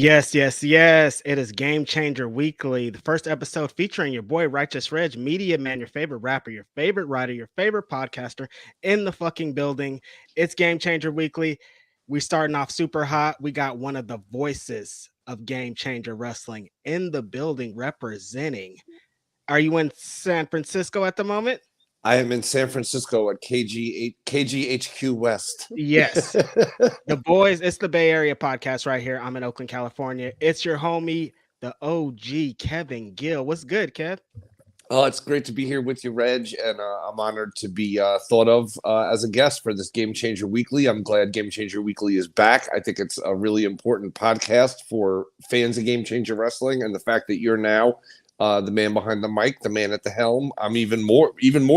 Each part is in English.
Yes, yes, yes. It is Game Changer Weekly, the first episode featuring your boy Righteous Reg, media man, your favorite rapper, your favorite writer, your favorite podcaster in the fucking building. It's Game Changer Weekly. We starting off super hot. We got one of the voices of Game Changer Wrestling in the building representing. Are you in San Francisco at the moment? I am in San Francisco at KGHQ West. Yes. The boys, it's the Bay Area podcast right here. I'm in Oakland, California. It's your homie, the OG Kevin Gill. What's good, Kev? Oh, it's great to be here with you, Reg, and I'm honored to be thought of as a guest for this Game Changer Weekly. I'm glad Game Changer Weekly is back. I think it's a really important podcast for fans of Game Changer Wrestling, and the fact that you're now the man behind the mic, the man at the helm. I'm even more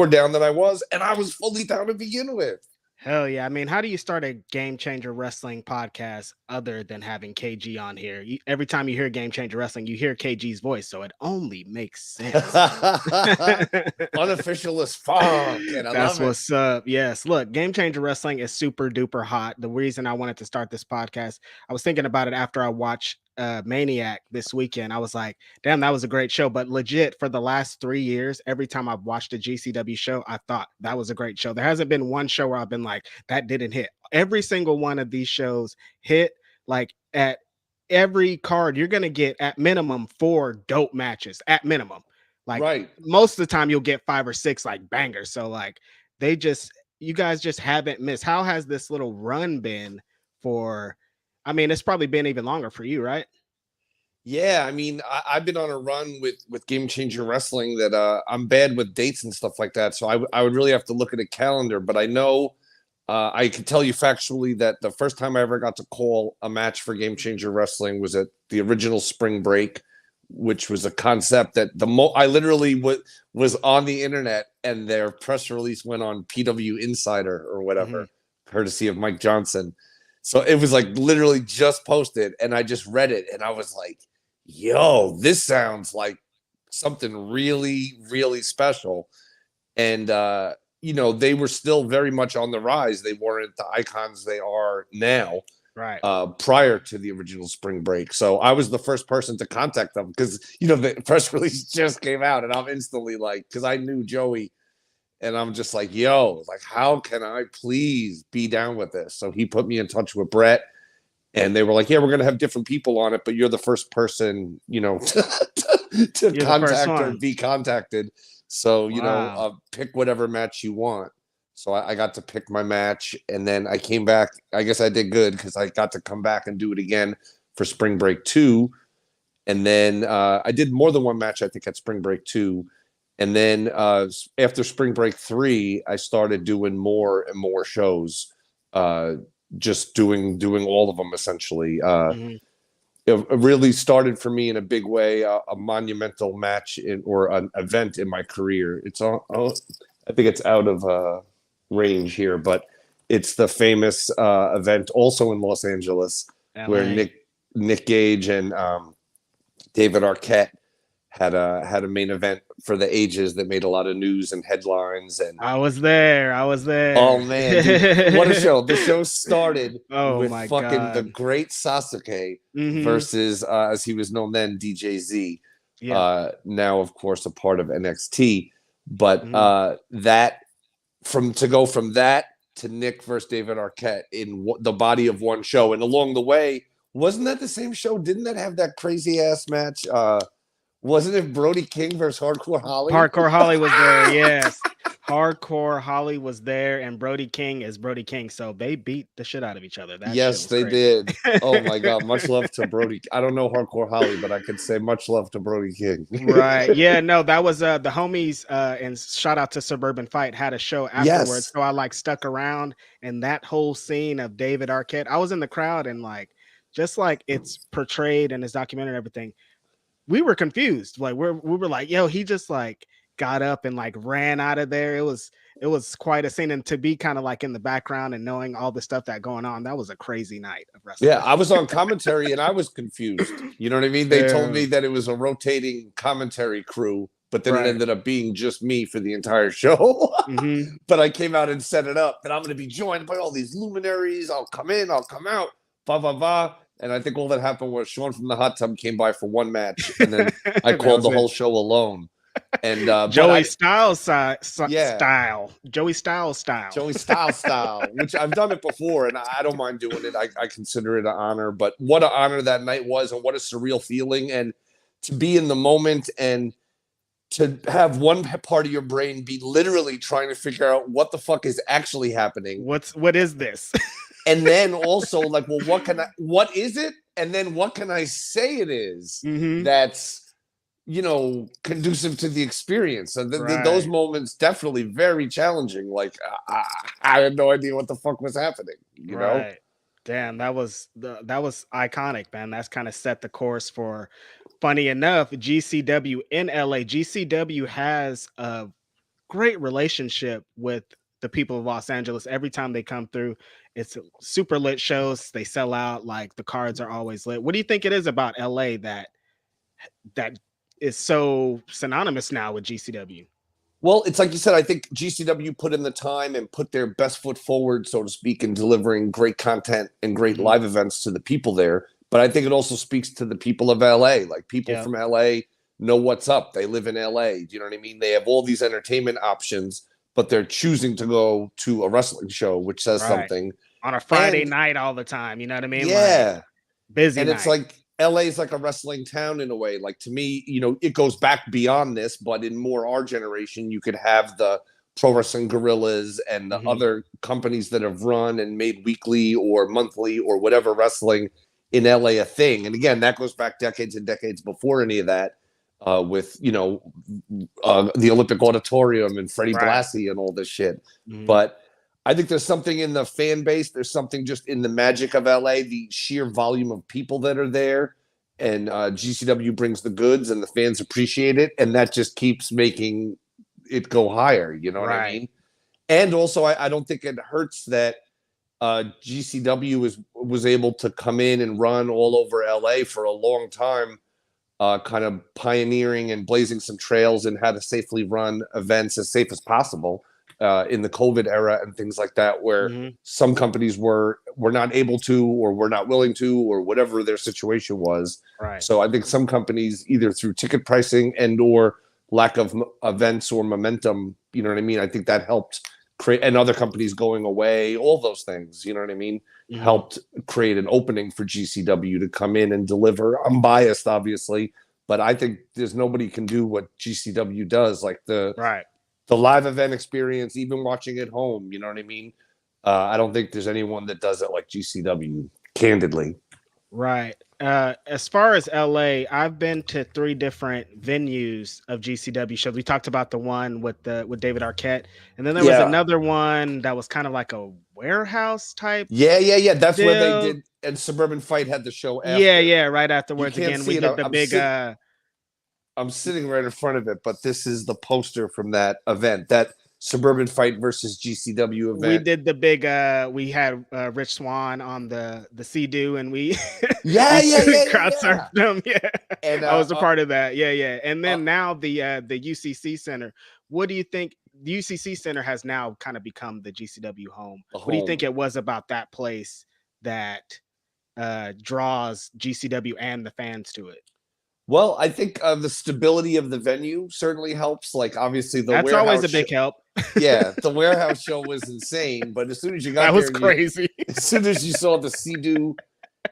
down than I was, and I was fully down to begin with. Hell yeah. I mean, how do you start a Game Changer Wrestling podcast other than having KG on here? Every time you hear Game Changer Wrestling, you hear KG's voice, so it only makes sense. Unofficial as fuck. And That's what's up. Yes. Look, Game Changer Wrestling is super duper hot. The reason I wanted to start this podcast, I was thinking about it after I watched Maniac this weekend. I was like, damn, that was a great show. But legit, for the last 3 years, every time I've watched a GCW show, I thought that was a great show. There hasn't been one show where I've been like, that didn't hit. Every single one of these shows hit. Like at every card, you're gonna get at minimum 4 dope matches at minimum. Like right. Most of the time you'll get 5 or 6 like bangers. So like you guys just haven't missed. How has this little run been for? I mean, it's probably been even longer for you, right? Yeah, I mean, I've been on a run with Game Changer Wrestling that I'm bad with dates and stuff like that. So I would really have to look at a calendar. But I know I can tell you factually that the first time I ever got to call a match for Game Changer Wrestling was at the original Spring Break, which was a concept that I literally was on the internet, and their press release went on PW Insider or whatever, courtesy of Mike Johnson. So it was like literally just posted, and I just read it, and I was like, yo, this sounds like something really, really special. And, they were still very much on the rise. They weren't the icons they are now, right? Prior to the original Spring Break. So I was the first person to contact them because, the press release just came out, and I'm instantly like, because I knew Joey. And I'm just like, yo, like, how can I please be down with this? So he put me in touch with Brett, and they were like, yeah, we're going to have different people on it, but you're the first person, to contact or be contacted. So, pick whatever match you want. So I got to pick my match, and then I came back. I guess I did good because I got to come back and do it again for Spring Break 2. And then I did more than one match, I think, at Spring Break 2. And then after Spring Break 3, I started doing more and more shows, just doing all of them essentially. It really started for me in a big way, a monumental match or an event in my career. It's all, I think it's out of range here, but it's the famous event also in Los Angeles, LA, where Nick Gage and David Arquette had a main event for the ages that made a lot of news and headlines. And I was there. Oh man, dude, what a show! The show started with fucking the great Sasuke versus, as he was known then, DJZ. Yeah. Now, of course, a part of NXT. But to go from that to Nick versus David Arquette in the body of one show, and along the way, wasn't that the same show? Didn't that have that crazy ass match? Wasn't it Brody King versus Hardcore Holly? Hardcore Holly was there, yes. Hardcore Holly was there, and Brody King is Brody King. So they beat the shit out of each other. Yes, they did. Oh my God. Much love to Brody. I don't know Hardcore Holly, but I could say much love to Brody King. Right. Yeah, no, that was the homies, and shout out to Suburban Fight, had a show afterwards. Yes. So I stuck around, and that whole scene of David Arquette, I was in the crowd, and just like it's portrayed in his documentary and everything, we were confused. We were like, yo, he just got up and ran out of there. It was quite a scene, and to be kind of in the background and knowing all the stuff that going on, that was a crazy night of wrestling. Yeah, I was on commentary and I was confused. You know what I mean? They told me that it was a rotating commentary crew, but then it ended up being just me for the entire show. But I came out and set it up that I'm going to be joined by all these luminaries. I'll come in, I'll come out, blah blah blah. And I think all that happened was Sean from the Hot Tub came by for one match, and then I That called was the it. whole show alone. And but Joey I Styles yeah, style. Joey Styles style. Joey style, which I've done it before, and I don't mind doing it. I consider it an honor. But what an honor that night was, and what a surreal feeling, and to be in the moment and to have one part of your brain be literally trying to figure out what the fuck is actually happening, What is this? and then also like, well, what is it, and then what can I say it is Hmm. that's conducive to the experience. So those Right. moments definitely very challenging. Like I had no idea what the fuck was happening. Right. Damn, that was iconic, man. That's kind of set the course for, funny enough, GCW in LA. GCW has a great relationship with the people of Los Angeles. Every time they come through, it's super lit shows. They sell out, like the cards are always lit. What do you think it is about LA that is so synonymous now with GCW? Well, it's like you said, I think GCW put in the time and put their best foot forward, so to speak, in delivering great content and great Mhm. live events to the people there. But I think it also speaks to the people of LA. Like, people Yeah. from LA know what's up. They live in LA. Do you know what I mean? They have all these entertainment options, but they're choosing to go to a wrestling show, which says Right. something. On a Friday And night all the time, you know what I mean? Like, yeah, busy and it's night. like LA is like a wrestling town in a way. Like, to me, it goes back beyond this, but in more our generation, you could have the Pro Wrestling Gorillas and the Mhm. other companies that have run and made weekly or monthly or whatever wrestling in LA a thing. And again, that goes back decades and decades before any of that, with the Olympic Auditorium and Freddie Right. Blassie and all this shit. Mhm. But I think there's something in the fan base. There's something just in the magic of LA, the sheer volume of people that are there. And GCW brings the goods and the fans appreciate it. And that just keeps making it go higher. You know what I Right. mean? And also, I don't think it hurts that GCW was able to come in and run all over LA for a long time, kind of pioneering and blazing some trails in how to safely run events as safe as possible in the COVID era and things like that, where Mhm. some companies were not able to, or were not willing to, or whatever their situation was. Right. So I think some companies, either through ticket pricing and or lack of events or momentum, you know what I mean? I think that helped create, and other companies going away, all those things, you know what I mean? Mhm. Helped create an opening for GCW to come in and deliver. I'm biased, obviously, but I think there's nobody can do what GCW does, like Right. the live event experience, even watching at home. You know what I mean? I don't think there's anyone that does it like GCW, candidly. Right. As far as LA, I've been to 3 different venues of GCW shows. We talked about the one with David Arquette, and then there was Yeah. another one that was kind of like a warehouse type Yeah. That's where they deal. did, and Suburban Fight had the show Yeah, after. yeah, right You afterwards. can't Again, we see it. did the big I'm sitting right in front of it, but this is the poster from that event, that Suburban Fight versus GCW we event. did the big we had Rich Swan on the Sea-Doo, and we Yeah, we yeah, yeah, yeah, crowd yeah. surfed them. Yeah. And I was a part of that. Yeah, yeah. And uh, then now the UCC Center. What do you think? The UCC Center has now kind of become the GCW home. the What do you think home. it was about that place that draws GCW and the fans to it? Well, I think the stability of the venue certainly helps. Like, obviously, the That's always warehouse a big help. yeah, the warehouse show was insane. But as soon as you got That there, was and you crazy. as soon as you saw the Sea-Doo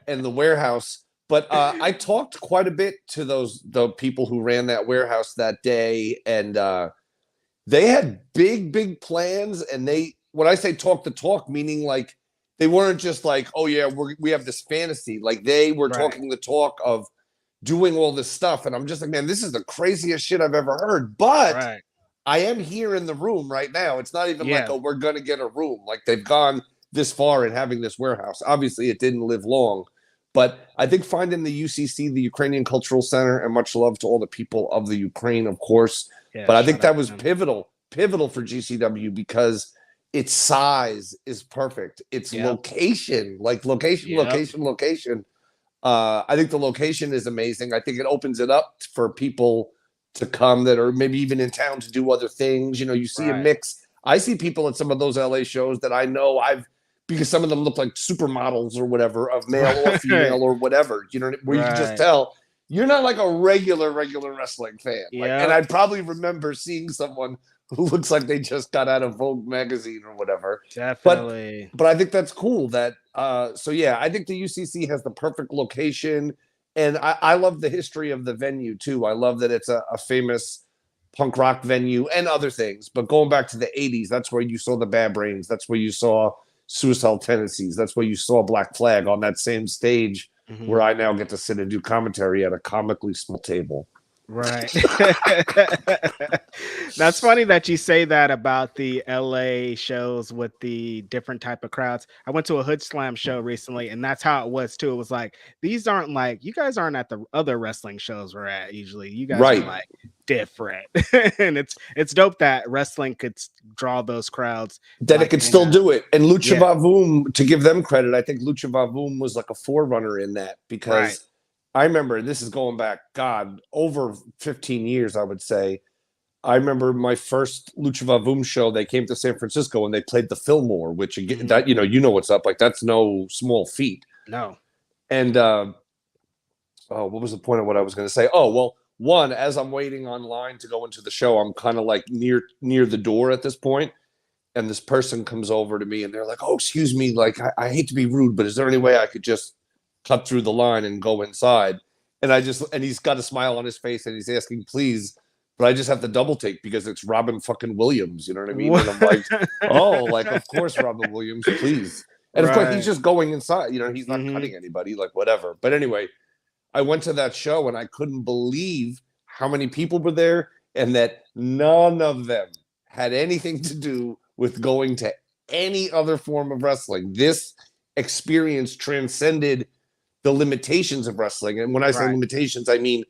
and the warehouse. But I talked quite a bit to the people who ran that warehouse that day, and they had big plans. And when I say talk the talk, meaning like they weren't just like, oh yeah, we have this fantasy. Like, they were Right. talking the talk of doing all this stuff, and I'm just like, man, this is the craziest shit I've ever heard. But Right. I am here in the room right now. It's not even like, Yeah. oh, we're gonna get a room. Like, they've gone this far in having this warehouse. Obviously, it didn't live long, but I think finding the UCC, the Ukrainian Cultural Center, and much love to all the people of the Ukraine, of course. Yeah. But I think Shout out that to was them. pivotal for GCW, because its size is perfect. Its Yep. location, like Yep. location. I think the location is amazing. I think it opens it up for people to come that are maybe even in town to do other things. You see a Right. mix. I see people at some of those LA shows that I know I've because some of them look like supermodels or whatever, of male or Right. female or whatever, where you can just Right. tell you're not like a regular wrestling fan. Like, and Yep. I'd probably remember seeing someone who looks like they just got out of Vogue magazine or whatever. But Definitely. I think that's cool that so yeah, I think the UCC has the perfect location. And I love the history of the venue too. I love that it's a famous punk rock venue and other things. But going back to the 80s, that's where you saw the Bad Brains. That's where you saw Suicidal Tendencies. That's where you saw Black Flag on that same stage Mhm. where I now get to sit and do commentary at a comically small table. Right. That's funny that you say that about the LA shows with the different type of crowds. I went to a Hood Slam show recently, and that's how it was too. It was like, these aren't like, you guys aren't at the other wrestling shows we're at usually. You guys are Right. like different. And it's dope that wrestling could draw those crowds That it like could in still a, do it. And Lucha yeah, Vavoom, to give them credit, I think Lucha Vavoom was like a forerunner in that, right. because I remember, this is going back, God, over 15 years, I would say. I remember my first Lucha Vavoom show. They came to San Francisco and they played the Fillmore, which again, Mhm. that what's up. Like, that's no small feat. No. And oh, what was the point of what I was going to say? Oh, well, one, as I'm waiting online to go into the show, I'm kind of like near the door at this point, and this person comes over to me and they're like, "Oh, excuse me, like I hate to be rude, but is there any way I could just cut through the line and go inside?" And he's got a smile on his face and he's asking, "Please." But I just have to double take because it's Robin fucking Williams, you know what I mean? And I'm like, "Oh, like, of course, Robin Williams, please." And of course, he's Right. just going inside, he's not Mhm. cutting anybody, like, whatever. But anyway, I went to that show and I couldn't believe how many people were there, and that none of them had anything to do with going to any other form of wrestling. This experience transcended the limitations of wrestling. And when I say Right. limitations, I mean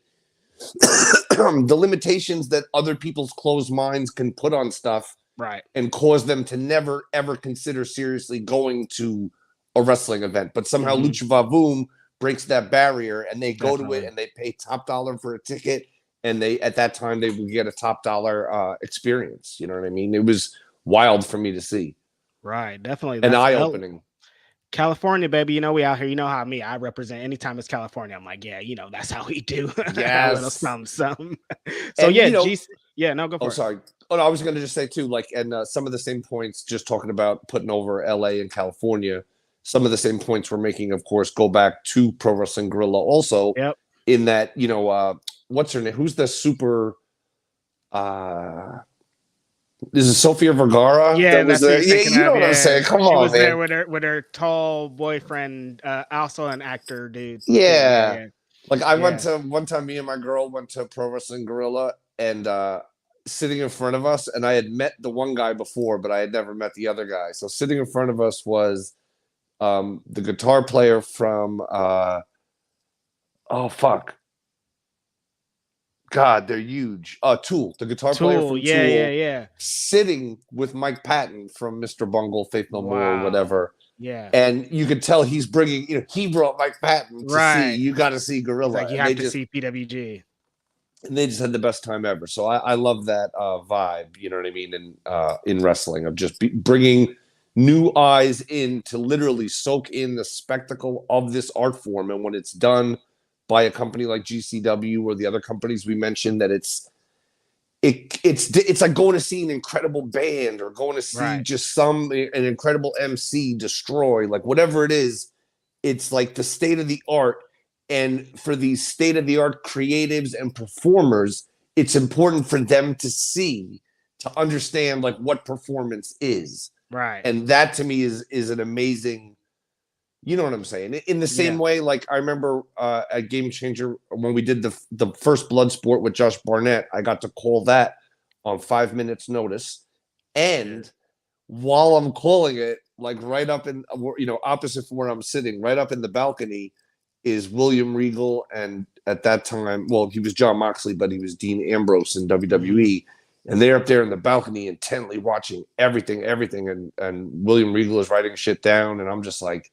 the limitations that other people's closed minds can put on stuff Right. and cause them to never ever consider seriously going to a wrestling event. But somehow Mhm. Lucha Vavoom breaks that barrier and they go to it Definitely. and they pay top dollar for a ticket, and they, at that time, they would get a top dollar experience. You know what I mean? It was wild for me to see, Right. Definitely. and That's eye opening. California, baby. You know, we out here. You know how me, I represent anytime it's California. I'm like, yeah, that's how we do a little Yes. something, something. So And yeah, yeah, no, go oh, for it. sorry. Oh, no, I was going to just say too, like, and some of the same points, just talking about putting over LA and California, some of the same points we're making, of course, go back to Pro Wrestling Guerrilla also, Yep. in that, what's her name? Who's the super, uh, is it Sofia Vergara Yeah, that was that's what there? you're Yeah, thinking you know of. what I'm Yeah, saying? Come she on, was there man. with her tall boyfriend, also an actor dude too. Yeah, Yeah. yeah, Like, I went yeah. to, one time, me and my girl went to Pro Wrestling Guerrilla, and sitting in front of us, and I had met the one guy before, but I had never met the other guy. So sitting in front of us was the guitar player from oh fuck, God, they're huge. Tool, the guitar player Tool. from Yeah, yeah, Tool, yeah. sitting with Mike Patton from Mr. Bungle, Faith No More, or Wow. whatever. Yeah. And you could tell he's bringing, he brought Mike Patton to see. Right. You got to see He's Gorilla, like, you and have to see PWG. they just had the best time ever. So I love that vibe. You know what I mean? In wrestling, of just bringing new eyes in to literally soak in the spectacle of this art form. And when it's done by a company like GCW or the other companies we mentioned, that it's like going to see an incredible band, or going to see Right. just an incredible MC destroy, like, whatever it is. It's like the state of the art. And for these state of the art creatives and performers, it's important for them to see, to understand, like, what performance is. Right. And that to me is an amazing, you know what I'm saying? In the same Yeah. way, like, I remember at Game Changer, when we did the first Blood Sport with Josh Barnett, I got to call that on 5 minutes notice. And while I'm calling it, like, right up in, opposite from where I'm sitting, right up in the balcony, is William Regal. And at that time, well, he was John Moxley, but he was Dean Ambrose in WWE. And they're up there in the balcony intently watching everything. And William Regal is writing shit down. And I'm just like,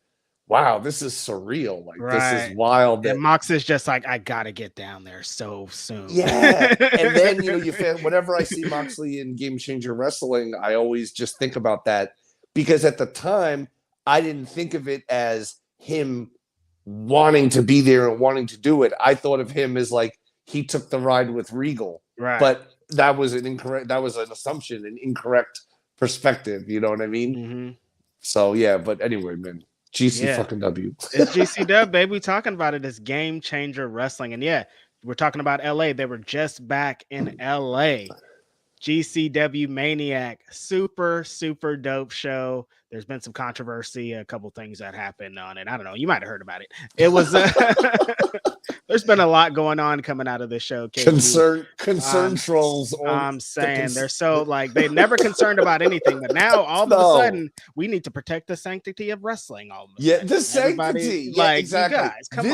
wow, this is surreal. Like, this is Right. wild. And That, Mox is just like, I gotta get down there so soon. yeah. And then, whenever I see Moxley in Game Changer Wrestling, I always just think about that, because at the time, I didn't think of it as him wanting to be there and wanting to do it. I thought of him as like he took the ride with Regal, Right. but that was an assumption, an incorrect perspective. You know what I mean? Mm-hmm. So yeah, but anyway, man, GC Yeah. fucking W. It's GCW, baby. We talking about it. It's Game Changer Wrestling. And yeah, we're talking about LA. They were just back in LA. GCW Maniac, super, super dope show. There's been some controversy, a couple things that happened on it. I don't know. You might have heard about it. It was there's been a lot going on coming out of this show. KG. Concern trolls. I'm saying they're so like they never concerned about anything, but now all of a sudden we need to protect the sanctity of wrestling. All of a sudden. The sanctity. Yeah, like, exactly. You guys, come on.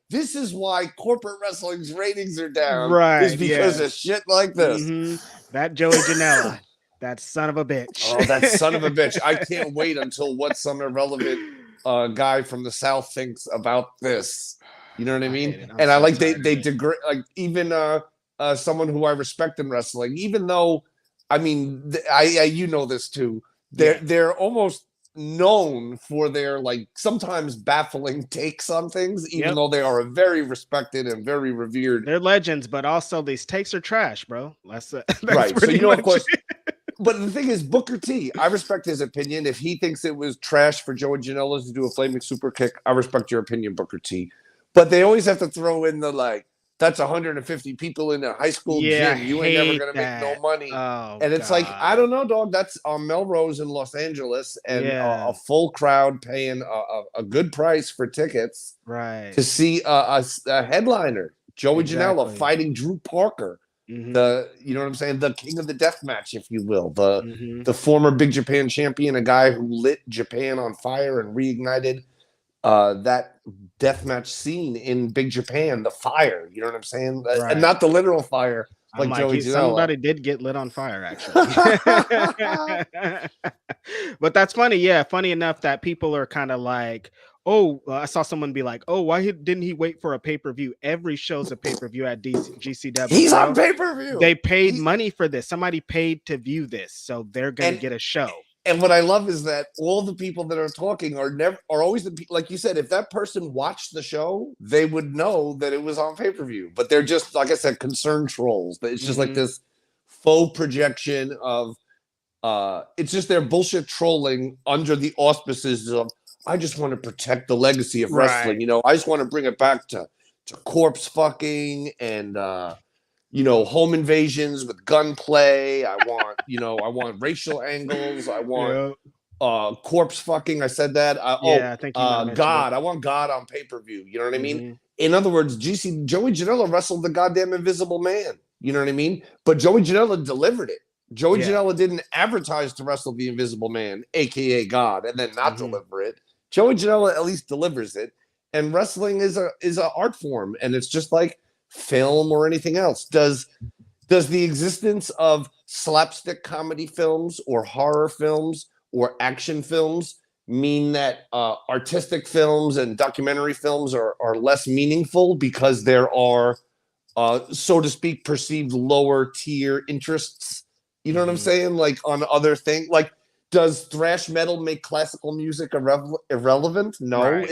This is why corporate wrestling's ratings are down. Right? Is because of shit like this. Mm-hmm. That Joey Janela, that son of a bitch. Oh, that son of a bitch! I can't wait until what some irrelevant guy from the South thinks about this. You know what I mean? And I like they degrade, like, even someone who I respect in wrestling, even though, I mean, you know this too. They're almost known for their like sometimes baffling takes on things, even though they are very respected and very revered. They're legends, but also these takes are trash, bro. That's right. So you know, of course. But the thing is, Booker T, I respect his opinion. If he thinks it was trash for Joey Janela to do a flaming super kick, I respect your opinion, Booker T. But they always have to throw in the like, that's 150 people in a high school gym. You ain't never gonna make no money. And it's like, I don't know, dog. That's on Melrose in Los Angeles, and a full crowd paying a good price for tickets, right, to see a headliner, Joey Janela fighting Drew Parker. Mm-hmm. You know what I'm saying? The king of the death match, if you will, the former Big Japan champion, a guy who lit Japan on fire and reignited that deathmatch scene in Big Japan, the fire, you know what I'm saying? Right. And not the literal fire like Joey Janela. Somebody did get lit on fire, actually. But that's funny. Yeah, funny enough that people are kind of like, I saw someone be like, why didn't he wait for a pay-per-view? Every show's a pay-per-view at GCW. He's on pay-per-view. They paid money for this. Somebody paid to view this, so they're going to get a show. And what I love is that all the people that are talking are always the, like you said, if that person watched the show, they would know that it was on pay-per-view. But they're just, like I said, concerned trolls. It's just like this faux projection of, it's just their bullshit trolling under the auspices of, I just want to protect the legacy of wrestling. You know, I just want to bring it back to corpse fucking and, home invasions with gunplay. I want racial angles. I want corpse fucking. I said that. I think God. I want God on pay-per-view. You know what I mean? In other words, Joey Janela wrestled the goddamn Invisible Man. You know what I mean? But Joey Janela delivered it. Joey Janela didn't advertise to wrestle the Invisible Man, aka God, and then not deliver it. Joey Janela at least delivers it. And wrestling is a art form, and it's just like film or anything else. Does the existence of slapstick comedy films or horror films or action films mean that artistic films and documentary films are less meaningful because there are, so to speak, perceived lower tier interests? You know what I'm saying? Like on other things, like, does thrash metal make classical music irrelevant? No,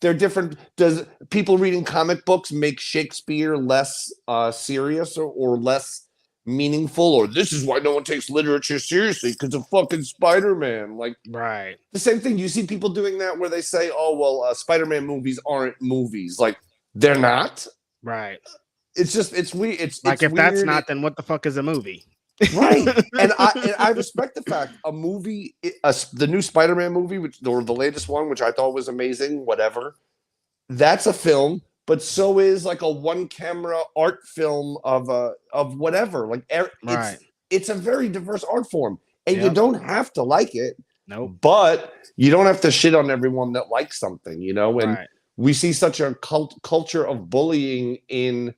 they're different. Does people reading comic books make Shakespeare less serious or less meaningful? Or this is why no one takes literature seriously, because of fucking Spider-Man. Like, right. The same thing. You see people doing that where they say, Spider-Man movies aren't movies. Like, they're not. Right. It's just, it's weird. It's like, if weird. that's not, then what the fuck is a movie? Right. And I respect the fact a movie, the new Spider-Man movie, or the latest one, which I thought was amazing, whatever, that's a film, but so is like a one camera art film of whatever. Like, it's a very diverse art form, and you don't have to like it. Nope. But you don't have to shit on everyone that likes something, and we see such a culture of bullying in.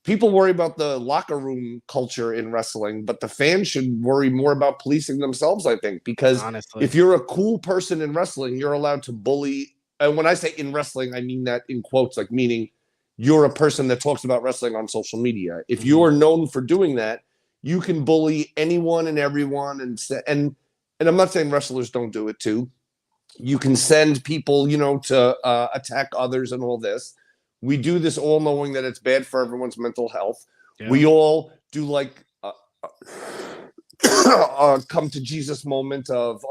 People worry about the locker room culture in wrestling, but the fans should worry more about policing themselves, I think, because honestly, if you're a cool person in wrestling, you're allowed to bully. And when I say in wrestling, I mean that in quotes, like meaning you're a person that talks about wrestling on social media. If you are known for doing that, you can bully anyone and everyone. And I'm not saying wrestlers don't do it too, You can send people, to attack others and all this. We do this all knowing that it's bad for everyone's mental health. Yeah. We all do like come to Jesus moment of,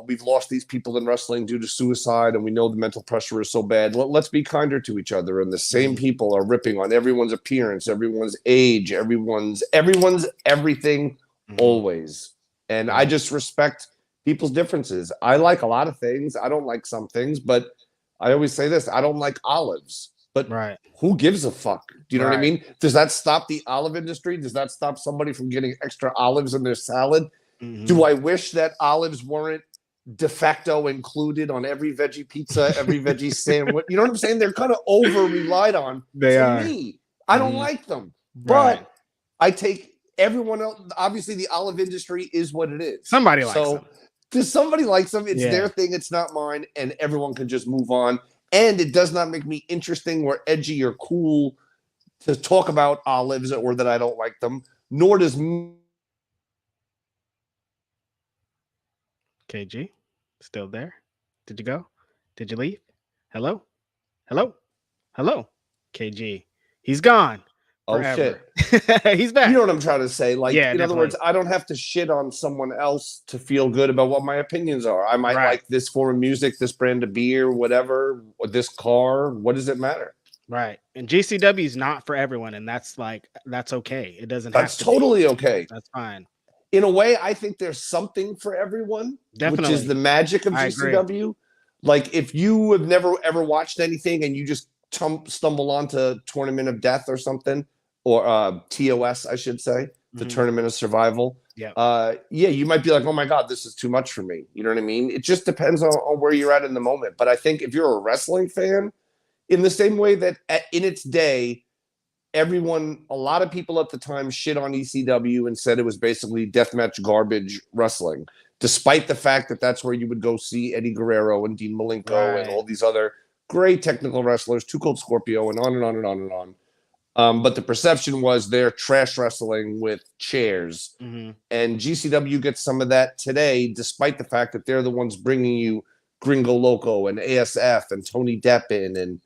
we've lost these people in wrestling due to suicide, and we know the mental pressure is so bad. Let's be kinder to each other. And the same people are ripping on everyone's appearance, everyone's age, everyone's everything always. And I just respect people's differences. I like a lot of things. I don't like some things, but I always say this: I don't like olives. But who gives a fuck? Do you know what I mean? Does that stop the olive industry? Does that stop somebody from getting extra olives in their salad? Do I wish that olives weren't de facto included on every veggie pizza, every veggie sandwich? You know what I'm saying? They're kind of over relied on. Me, I don't like them. But I take everyone else. Obviously, the olive industry is what it is. Somebody likes them. Does somebody likes them? It's their thing. It's not mine. And everyone can just move on. And it does not make me interesting or edgy or cool to talk about olives or that I don't like them, nor does KG still there? Did you go? Did you leave? Hello? Hello? Hello? KG. He's gone. Forever. Oh, shit. He's back. You know what I'm trying to say? Like, in definitely. other words, I don't have to shit on someone else to feel good about what my opinions are. I might like this form of music, this brand of beer, whatever, or this car. What does it matter? Right. And GCW is not for everyone. And that's okay. It doesn't have to be. That's totally okay. That's fine. In a way, I think there's something for everyone, which is the magic of GCW. Like, if you have never ever watched anything and you just stumble onto Tournament of Death or something, or TOS, I should say, the Tournament of Survival. You might be like, oh my God, this is too much for me. You know what I mean? It just depends on where you're at in the moment. But I think if you're a wrestling fan, in the same way that in its day, a lot of people at the time shit on ECW and said it was basically deathmatch garbage wrestling, despite the fact that that's where you would go see Eddie Guerrero and Dean Malenko and all these other great technical wrestlers, Too Cold Scorpio, and on and on and on and on. But the perception was they're trash wrestling with chairs. And GCW gets some of that today, despite the fact that they're the ones bringing you Gringo Loco and ASF and Tony Deppen and,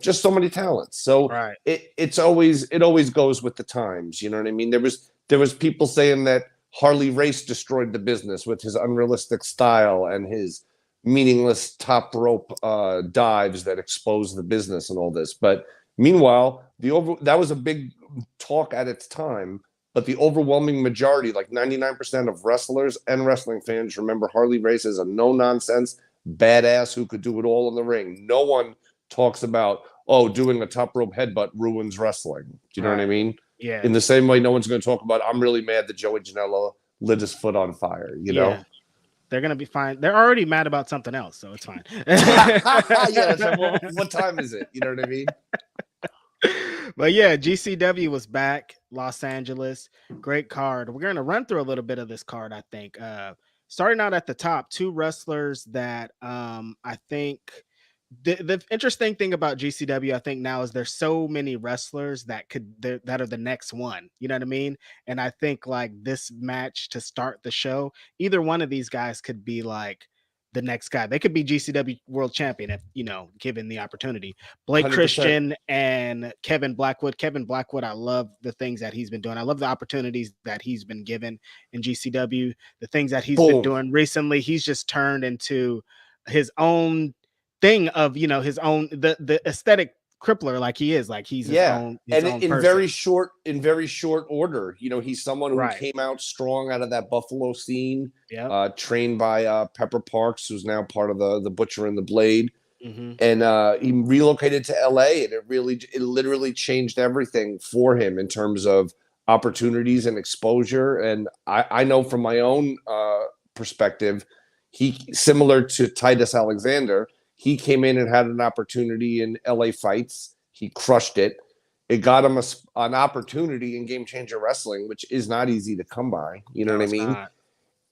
just so many talents. So it always goes with the times. You know what I mean? There was people saying that Harley Race destroyed the business with his unrealistic style and his meaningless top rope dives that exposed the business and all this. But meanwhile, that was a big talk at its time, but the overwhelming majority, like 99% of wrestlers and wrestling fans, remember Harley Race as a no-nonsense badass who could do it all in the ring. No one talks about, doing a top rope headbutt ruins wrestling. Do you know what I mean? Yeah. In the same way, no one's going to talk about, I'm really mad that Joey Janela lit his foot on fire, you know? They're going to be fine. They're already mad about something else, so it's fine. What time is it? You know what I mean? But yeah, GCW was back, Los Angeles. Great card. We're going to run through a little bit of this card, I think. Starting out at the top, two wrestlers that I think the interesting thing about GCW, I think now, is there's so many wrestlers that are the next one. You know what I mean? And I think like this match to start the show, either one of these guys could be like the next guy. They could be GCW world champion if, given the opportunity. Blake 100%. Christian and Kevin Blackwood. Kevin Blackwood, I love the things that he's been doing. I love the opportunities that he's been given in GCW. The things that he's been doing recently, he's just turned into his own thing of, his own, the aesthetic crippler, like he is, like he's his own in person. very short order. He's someone who came out strong out of that Buffalo scene, trained by Pepper Parks, who's now part of the Butcher and the Blade. And he relocated to LA, and it literally changed everything for him in terms of opportunities and exposure. And I know from my own perspective, he, similar to Titus Alexander, he came in and had an opportunity in LA Fights. He crushed it. It got him an opportunity in Game Changer Wrestling, which is not easy to come by. You know what I mean? Not.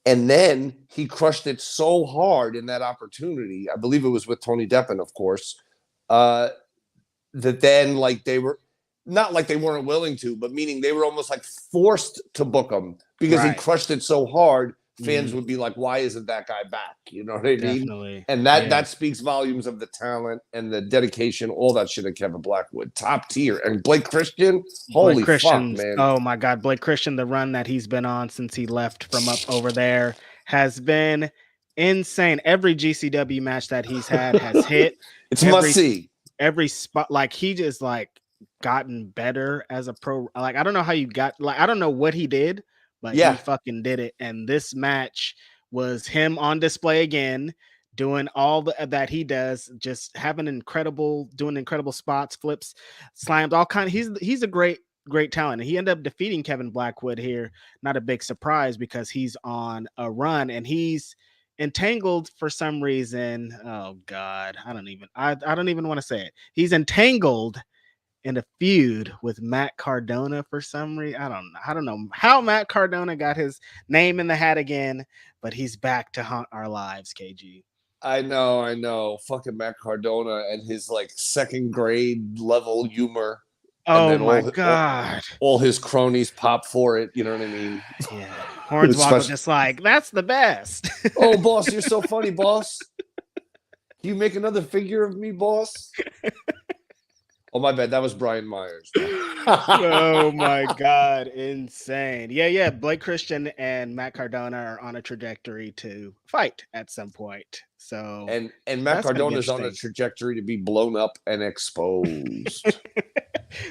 And then he crushed it so hard in that opportunity. I believe it was with Tony Deppen, of course, that then like they were not like they weren't willing to, but meaning they were almost like forced to book him because he crushed it so hard. fans would be like, why isn't that guy back? You know what I mean? Definitely. And that speaks volumes of the talent and the dedication, all that shit of Kevin Blackwood. Top tier. And Blake Christian, holy fuck, man. Oh my God, Blake Christian, the run that he's been on since he left from up over there has been insane. Every GCW match that he's had has hit. It's must see. Every spot, like he just like gotten better as a pro. Like I don't know how you got, like I don't know what he did, but he fucking did it. And this match was him on display again, doing all that he does, just having doing incredible spots, flips, slams, all kind of. He's a great talent. And he ended up defeating Kevin Blackwood here. Not a big surprise because he's on a run and he's entangled for some reason. Oh God, I don't even want to say it. He's entangled in a feud with Matt Cardona for some reason. I don't know how Matt Cardona got his name in the hat again, but he's back to haunt our lives, KG. I know. Fucking Matt Cardona and his like second grade level humor. Oh my God. All his cronies pop for it. You know what I mean? Yeah. Hornswoggle just like, that's the best. Oh, boss, you're so funny, boss. Can you make another figure of me, boss? Oh, my bad. That was Brian Myers. Oh my God. Insane. Yeah. Blake Christian and Matt Cardona are on a trajectory to fight at some point. So and Matt Cardona is on a trajectory to be blown up and exposed.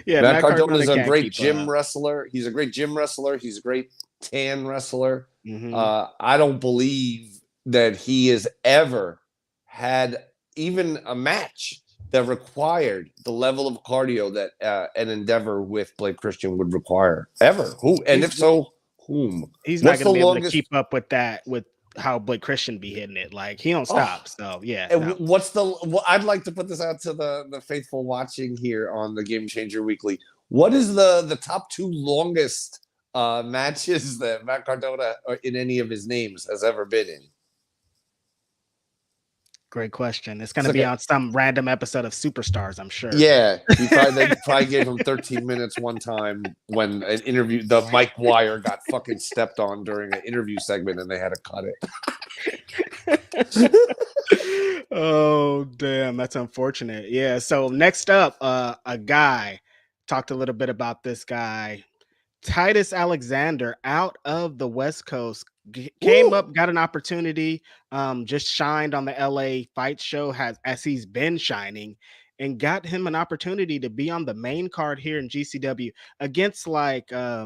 Yeah, Matt Cardona is a great gym wrestler. He's a great gym wrestler. He's a great tan wrestler. I don't believe that he has ever had even a match that required the level of cardio that an endeavor with Blake Christian would require ever. If so, whom? He's not going to be able to keep up with that, with how Blake Christian be hitting it. Like he don't stop. So yeah. And I'd like to put this out to the faithful watching here on the Game Changer Weekly. What is the top 2 longest matches that Matt Cardona in any of his names has ever been in? Great question. It's going to be on some random episode of Superstars, I'm sure. Yeah, they probably gave him 13 minutes one time when an interview, the mic wire got fucking stepped on during an interview segment, and they had to cut it. Oh, damn, that's unfortunate. Yeah. So next up, a guy, talked a little bit about this guy, Titus Alexander, out of the West Coast. Came up, got an opportunity, just shined on the LA fight show as he's been shining, and got him an opportunity to be on the main card here in GCW against like I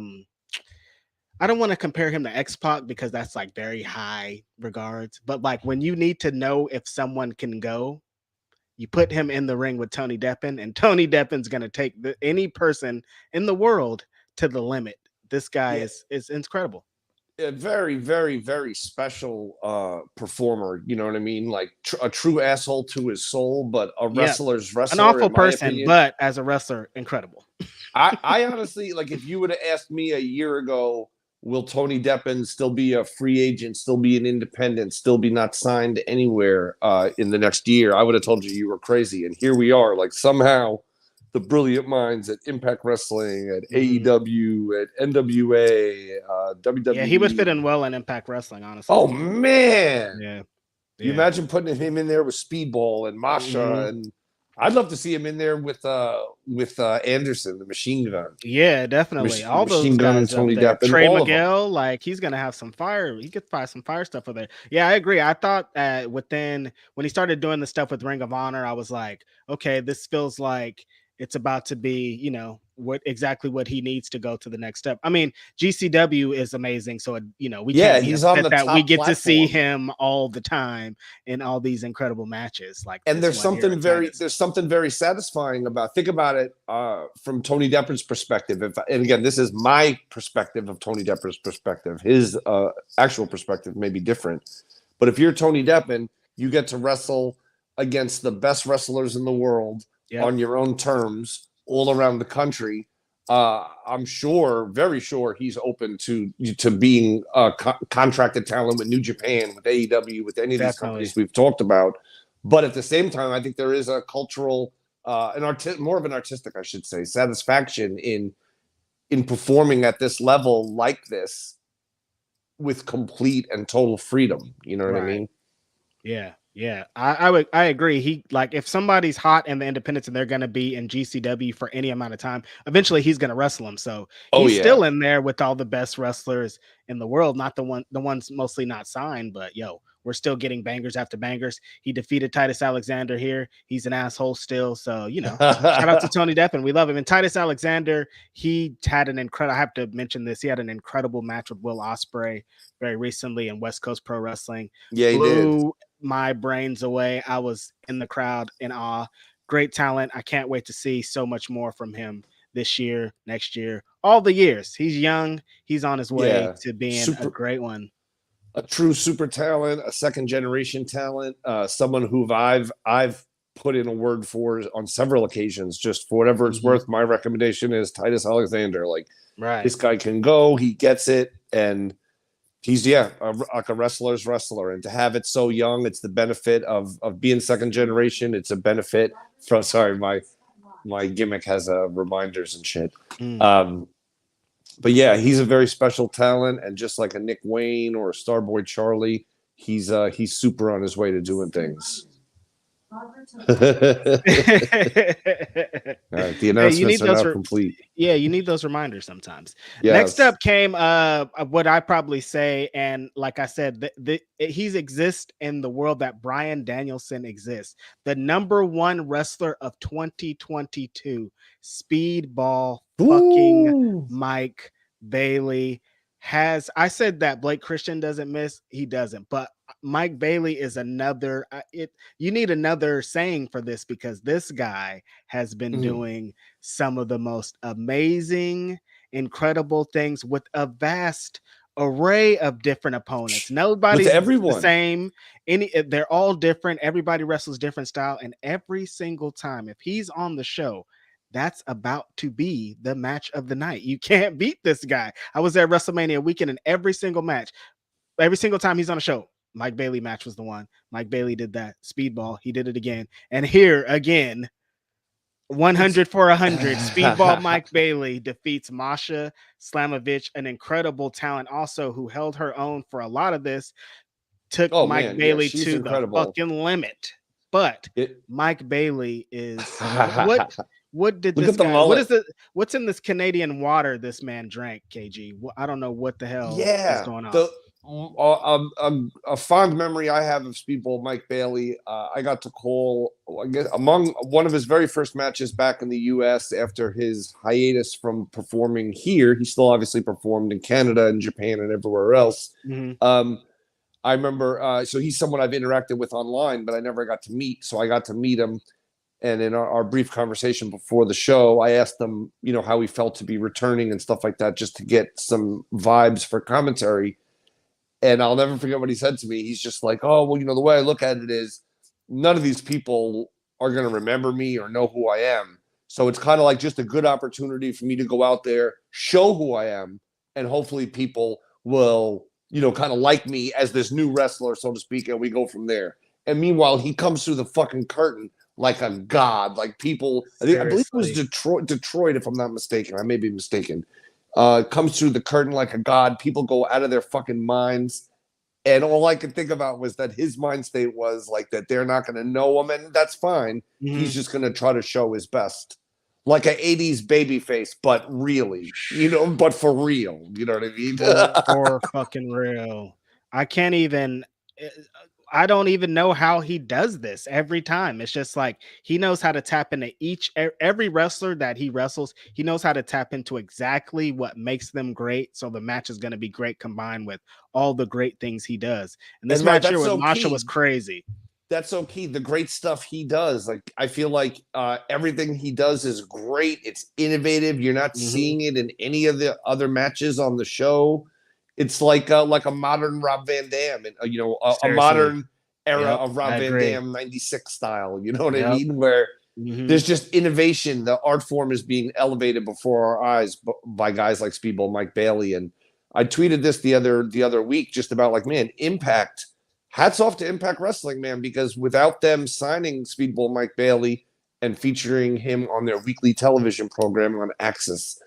don't want to compare him to X-Pac because that's like very high regards, but like when you need to know if someone can go, you put him in the ring with Tony Deppen, and Tony Deppen's going to take any person in the world to the limit. This guy is incredible. A very, very, very special performer. You know what I mean? Like a true asshole to his soul, but a wrestler's wrestler. An awful person, but as a wrestler, incredible. I honestly, like, if you would have asked me a year ago, will Tony Deppen still be a free agent, still be an independent, still be not signed anywhere in the next year, I would have told you were crazy. And here we are, like somehow the brilliant minds at Impact Wrestling, at AEW, at NWA, WWE. Yeah, he would fit in well in Impact Wrestling, honestly. Oh, man. Yeah. You imagine putting him in there with Speedball and Masha, and I'd love to see him in there with Anderson, the Machine Gun. Yeah, definitely. All those Machine Gun and Tony Deppen. Trey Miguel, like he's gonna have some fire. He could find some fire stuff over there. Yeah, I agree. I thought when he started doing the stuff with Ring of Honor, I was like, okay, this feels like it's about to be, what he needs to go to the next step. I mean, GCW is amazing, so he's on the top we get platform. to see him all the time in all these incredible matches. Like, and there's something very satisfying about. Think about it from Tony Deppen's perspective. And again, this is my perspective of Tony Deppen's perspective. His actual perspective may be different, but if you're Tony Deppen, you get to wrestle against the best wrestlers in the world. Yep. On your own terms, all around the country. I'm very sure he's open to being contracted talent with New Japan, with AEW, with any of these companies we've talked about. But at the same time, I think there is a cultural, more of an artistic, I should say, satisfaction in performing at this level like this with complete and total freedom. You know what I Right. mean? Yeah, yeah. I agree. He like if somebody's hot in the independents and they're gonna be in GCW for any amount of time, eventually he's gonna wrestle them. So Oh he's yeah. still in there with all the best wrestlers in the world, not the ones mostly not signed, but yo, we're still getting bangers after bangers. He defeated Titus Alexander here. He's an asshole still. So, shout out to Tony Depp and we love him. And Titus Alexander, he had an incredible I have to mention this. He had an incredible match with Will Ospreay very recently in West Coast Pro Wrestling. Yeah, he did. Blew my brains away. I was in the crowd in awe. Great talent. I can't wait to see so much more from him this year, next year, all the years. He's young. He's on his way Yeah. to being a Super great one. a true super talent, a second generation talent, someone who I've put in a word for on several occasions. Just for whatever it's worth, my recommendation is Titus Alexander. Like Right. this guy can go, he gets it, and he's like a wrestler's wrestler. And to have it so young, it's the benefit of being second generation. It's a benefit from sorry, my gimmick has reminders and shit. But yeah, he's a very special talent, and just like a Nick Wayne or a Starboy Charlie, he's super on his way to doing things. All right, the announcements are now complete. Yeah, you need those reminders sometimes. Yes. Next up came what I probably say, and like I said, he's exist in the world that Bryan Danielson exists. The number one wrestler of 2022, Speedball fucking Mike Bailey. I said that Blake Christian doesn't miss, he doesn't, but Mike Bailey is another you need another saying for this because this guy has been doing some of the most amazing, incredible things with a vast array of different opponents. Nobody's the same. They're all different. Everybody wrestles different style, and every single time if he's on the show, that's about to be the match of the night. You can't beat this guy. I was there at WrestleMania weekend, and every single match, every single time he's on a show, Mike Bailey match was the one. Mike Bailey did that. Speedball, he did it again. And here again, 100 for 100. Speedball Mike Bailey defeats Masha Slamovich, an incredible talent also who held her own for a lot of this. Took Mike Bailey to incredible. The fucking limit. But Mike Bailey is what did this guy? What's in this Canadian water this man drank? KG, I don't know what the hell is going on. A fond memory I have of Speedball Mike Bailey. I got to call, I guess, among one of his very first matches back in the U.S. after his hiatus from performing here. He still obviously performed in Canada and Japan and everywhere else. I remember, so he's someone I've interacted with online, but I never got to meet. So I got to meet him. And in our brief conversation before the show, I asked him, how he felt to be returning and stuff like that, just to get some vibes for commentary. And I'll never forget what he said to me. He's just like, oh, well, the way I look at it is none of these people are going to remember me or know who I am. So it's kind of like just a good opportunity for me to go out there, show who I am, and hopefully people will, kind of like me as this new wrestler, so to speak, and we go from there. And meanwhile, he comes through the fucking curtain like a god. Like people, I believe it was Detroit, if I'm not mistaken. I may be mistaken. Comes through the curtain like a god. People go out of their fucking minds. And all I could think about was that his mind state was like that they're not going to know him, and that's fine. He's just going to try to show his best. Like an 80s baby face, but really, but for real. You know what I mean? For fucking real. I don't even know how he does this every time. It's just like he knows how to tap into every wrestler that he wrestles. He knows how to tap into exactly what makes them great. So the match is going to be great combined with all the great things he does. And this match here with Masha was crazy. That's so key. The great stuff he does. Like I feel like everything he does is great. It's innovative. You're not seeing it in any of the other matches on the show. It's like a modern Rob Van Dam, and a modern era of Rob Van Dam '96 style. You know what I mean? Where there's just innovation. The art form is being elevated before our eyes by guys like Speedball Mike Bailey. And I tweeted this the other week, just about like, man, Impact. Hats off to Impact Wrestling, man, because without them signing Speedball Mike Bailey and featuring him on their weekly television program on Axis,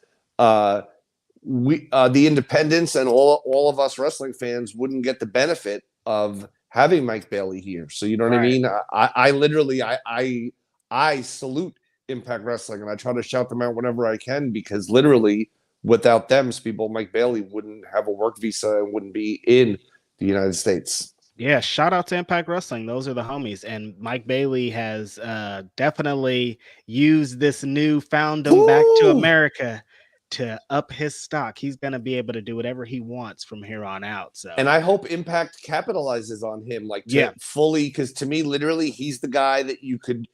the independents and all of us wrestling fans wouldn't get the benefit of having Mike Bailey here. So you know what I mean? I literally I salute Impact Wrestling, and I try to shout them out whenever I can, because literally without them, Speedball Mike Bailey wouldn't have a work visa and wouldn't be in the United States. Yeah, shout out to Impact Wrestling. Those are the homies. And Mike Bailey has definitely used this new foundom back to America to up his stock. He's going to be able to do whatever he wants from here on out. So, and I hope Impact capitalizes on him, like fully, because to me, literally, he's the guy that you could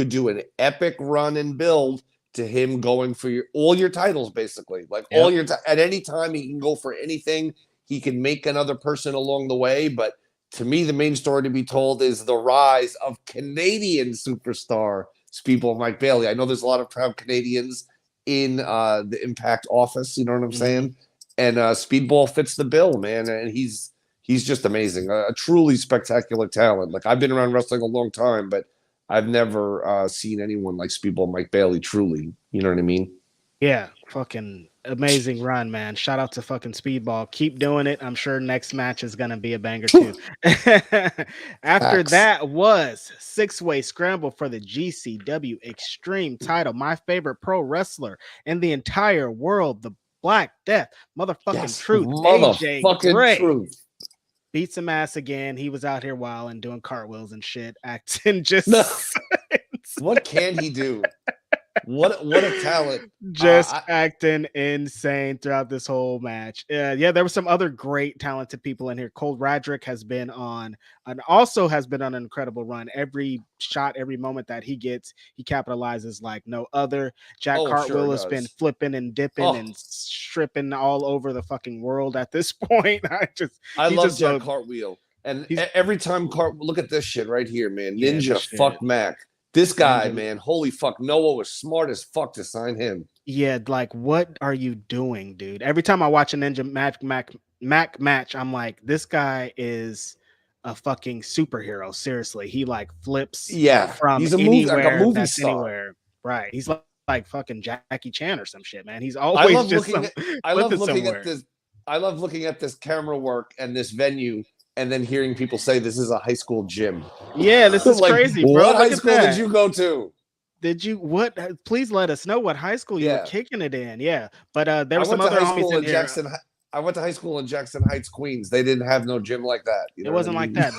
do an epic run and build to him going for all your titles, basically. Like all your at any time he can go for anything. He can make another person along the way, but to me, the main story to be told is the rise of Canadian superstar Speedball Mike Bailey. I know there's a lot of proud Canadians in the Impact office, you know what I'm saying? And Speedball fits the bill, man, and he's just amazing. A truly spectacular talent. Like, I've been around wrestling a long time, but I've never seen anyone like Speedball Mike Bailey, truly. You know what I mean? Yeah, fucking amazing run, man. Shout out to fucking Speedball. Keep doing it. I'm sure next match is going to be a banger too. After that was 6-way scramble for the GCW Extreme title. My favorite pro wrestler in the entire world, the Black Death, motherfucking Truth, AJ Gray. Truth. Beat some ass again. He was out here wilding, doing cartwheels and shit, acting just... What can he do? What a talent. Just acting insane throughout this whole match. Yeah, there were some other great talented people in here. Cole Radrick has been on an incredible run. Every shot, every moment that he gets, he capitalizes like no other. Jack Cartwheel has been flipping and dipping and stripping all over the fucking world at this point. I love Jack Cartwheel. And every time look at this shit right here, man. Ninja fuck Mac. This guy, man, holy fuck. Noah was smart as fuck to sign him. Yeah, like, what are you doing, dude? Every time I watch a Ninja Mac match, I'm like, this guy is a fucking superhero. Seriously. He like flips from he's anywhere like a movie that's star. Anywhere. Right. He's like fucking Jackie Chan or some shit, man. He's always I love looking at this camera work and this venue, and then hearing people say this is a high school gym. Yeah, this is like, crazy, bro. What high school did you go to? Please let us know what high school you were kicking it in. Yeah, but there was some other homies in here. I went to high school in Jackson Heights, Queens. They didn't have no gym like that. It wasn't like that.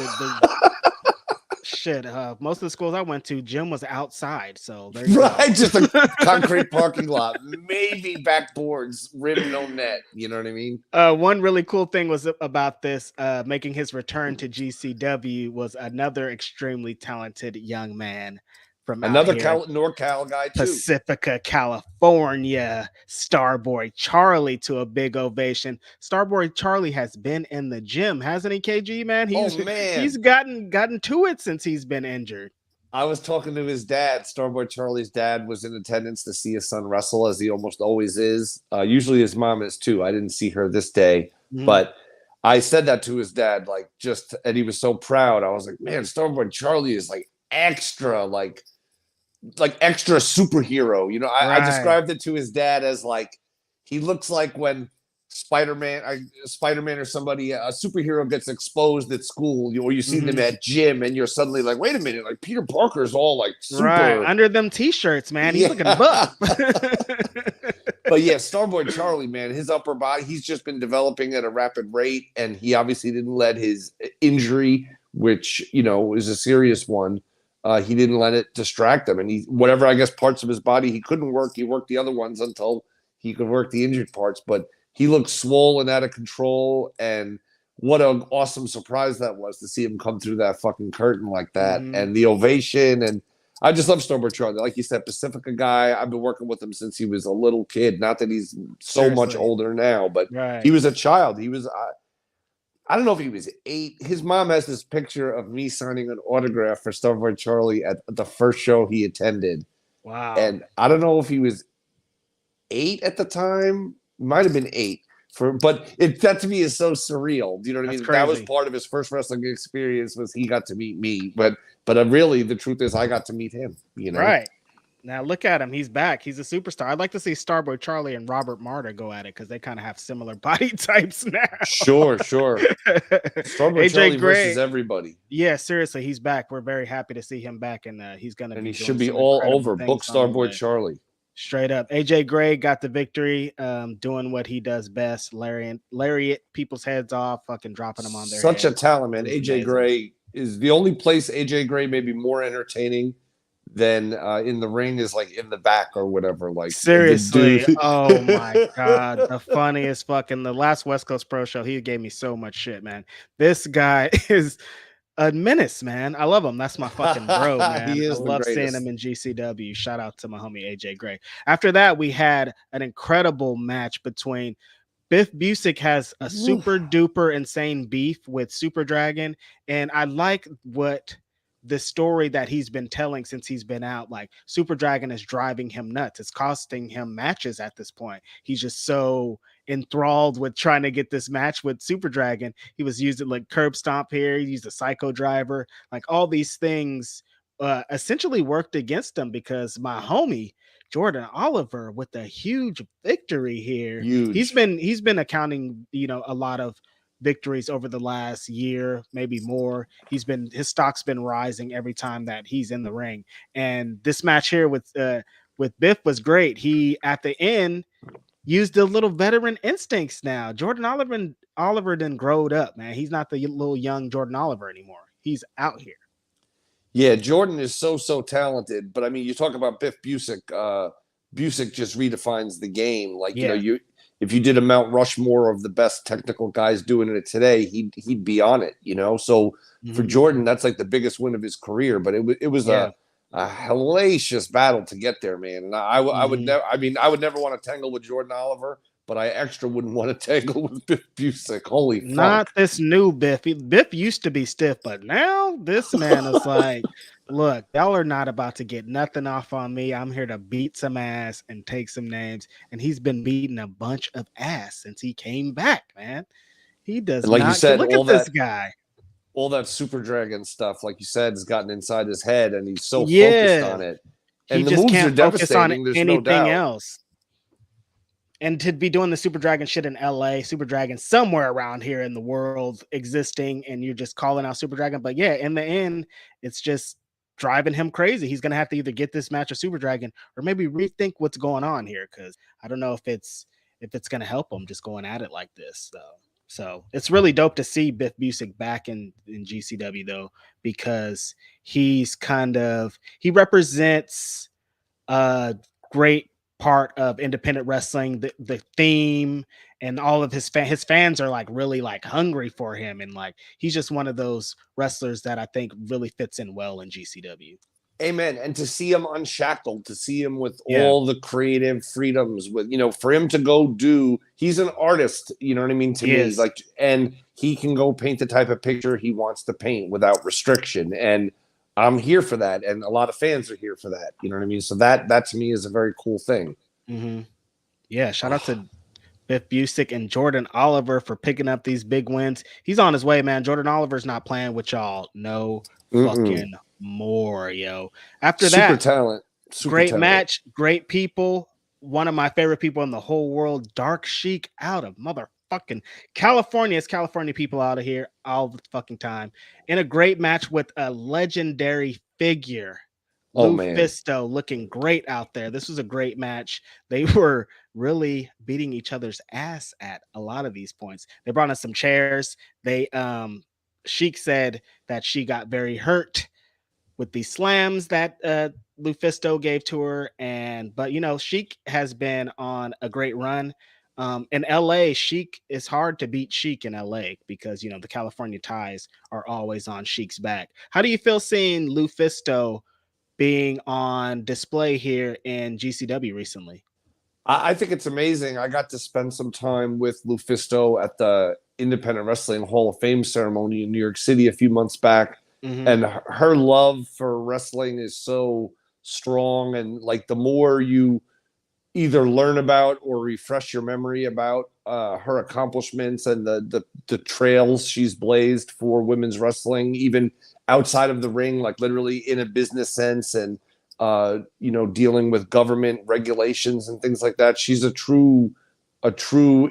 Shit, most of the schools I went to, gym was outside, so just a concrete parking lot, maybe backboards, rim, no net. You know what I mean? One really cool thing was about this, making his return to GCW was another extremely talented young man from another NorCal guy too, Pacifica, California. Starboy Charlie to a big ovation. Starboy Charlie has been in the gym, hasn't he, KG, man? He's gotten to it since he's been injured. I was talking to his dad. Starboy Charlie's dad was in attendance to see his son wrestle, as he almost always is. Usually his mom is too. I didn't see her this day, but I said that to his dad, and he was so proud. I was like, man, Starboy Charlie is like extra superhero. You know, I described it to his dad as like, he looks like when Spider-Man or somebody, a superhero gets exposed at school, or you see them at gym, and you're suddenly like, wait a minute, like Peter Parker's all like super under them t-shirts, man. He's looking buff. But yeah, Starboy Charlie, man, his upper body, he's just been developing at a rapid rate, and he obviously didn't let his injury, which, you know, is a serious one, he didn't let it distract him. And whatever, I guess, parts of his body he couldn't work, he worked the other ones until he could work the injured parts. But he looked swole and out of control, and what an awesome surprise that was to see him come through that fucking curtain like that, and the ovation. And I just love Starboy Charlie. Like you said, Pacifica guy. I've been working with him since he was a little kid. Not that he's so much older now, but he was a child. He was, I don't know if he was 8. His mom has this picture of me signing an autograph for Starboy Charlie at the first show he attended. Wow. And I don't know if he was 8 at the time. Might have been 8. But that to me is so surreal. Do you know what I mean? Crazy. That was part of his first wrestling experience, was he got to meet me. But really, the truth is, I got to meet him. You know, right? Now look at him. He's back. He's a superstar. I'd like to see Starboy Charlie and Robert Martyr go at it because they kind of have similar body types now. Sure, sure. Starboy AJ Charlie versus Gray. everybody. Yeah, seriously, he's back. We're very happy to see him back, and he's going to And be he should doing be some all incredible over. Book things on the Starboy way. Charlie. Straight up. AJ Gray got the victory, doing what he does best, lariat people's heads off, fucking dropping them on their Such a head. talent, It man. was AJ amazing. Gray is the only place AJ Gray may be more entertaining than in the ring is like in the back or whatever. Like the Seriously. dude. Oh my God. The funniest fucking the last West Coast Pro show. He gave me so much shit, man. This guy is a menace, man. I love him. That's my fucking bro, man. He I is the love seeing greatest. him in GCW. Shout out to my homie AJ Gray. After that, we had an incredible match between Biff Busick has a super duper insane beef with Super Dragon, and I like what the story that he's been telling since he's been out. Like Super Dragon is driving him nuts. It's costing him matches at this point. He's just so enthralled with trying to get this match with Super Dragon. He was using like curb stomp here. He used a psycho driver. Like all these things essentially worked against him because my homie Jordan Oliver with a huge victory here. He's Huge. been accounting, a lot of victories over the last year, maybe more. His stock's been rising every time that he's in the ring. And this match here with Biff was great. He at the end used the little veteran instincts now. Jordan Oliver then growed up, man. He's not the little young Jordan Oliver anymore. He's out here. Yeah, Jordan is so talented. But I mean, you talk about Biff Busick. Busick just redefines the game. Like Yeah. you if you did a Mount Rushmore of the best technical guys doing it today, he'd be on it. So for Jordan, that's like the biggest win of his career. But it was Yeah. a hellacious battle to get there, man. And I would never. I mean, I would never want to tangle with Jordan Oliver, but I extra wouldn't want to tangle with Biff Busick. Holy Not fuck! this new Biff. Biff used to be stiff, but now this man is like, look, y'all are not about to get nothing off on me. I'm here to beat some ass and take some names. And he's been beating a bunch of ass since he came back, man. He does And like you not said, look at this guy. all that Super Dragon stuff, like you said, has gotten inside his head, and he's so focused Yeah. on it. He And the just moves are can't focus on devastating. There's no anything doubt. else. And to be doing the Super Dragon shit in LA, Super Dragon somewhere around here in the world existing, and you're just calling out Super Dragon. But yeah, in the end, it's just driving him crazy. He's gonna have to either get this match with Super Dragon or maybe rethink what's going on here, because I don't know if it's gonna help him just going at it like this though. So it's really dope to see Biff Busick back in GCW though, because he represents a great part of independent wrestling. The theme and all of his fans are like really like hungry for him, and like he's just one of those wrestlers that I think really fits in well in GCW. Amen. And to see him unshackled, to see him with Yeah, all the creative freedoms, with for him to go he's an artist, you know what I mean? To he me, is. like, and he can go paint the type of picture he wants to paint without restriction. And I'm here for that. And a lot of fans are here for that. You know what I mean? So that to me is a very cool thing. Mm-hmm. Yeah, shout out to Biff Busick and Jordan Oliver for picking up these big wins. He's on his way, man. Jordan Oliver's not playing with y'all no fucking more, yo. After Super that, talent. great match, great people. One of my favorite people in the whole world, Dark Sheik, out of motherfucking California. It's California people out of here all the fucking time. In a great match with a legendary figure. Oh, Lou man. Fisto looking great out there. This was a great match. They were really beating each other's ass at a lot of these points. They brought in some chairs. Sheik said that she got very hurt with the slams that Lufisto gave to her. But Sheik has been on a great run. In LA, Sheik is hard to beat Sheik in LA because the California ties are always on Sheik's back. How do you feel seeing Lufisto being on display here in GCW recently? I think it's amazing. I got to spend some time with Lufisto at the Independent Wrestling Hall of Fame ceremony in New York City a few months back. Mm-hmm. And her love for wrestling is so strong. And like the more you either learn about or refresh your memory about her accomplishments and the trails she's blazed for women's wrestling, even outside of the ring, like literally in a business sense, and dealing with government regulations and things like that. She's a true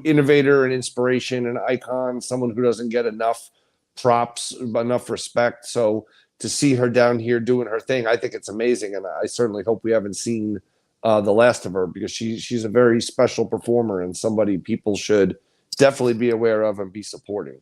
innovator and inspiration and icon, someone who doesn't get enough props, enough respect. So to see her down here doing her thing, I think it's amazing. And I certainly hope we haven't seen the last of her, because she's a very special performer and somebody people should definitely be aware of and be supporting.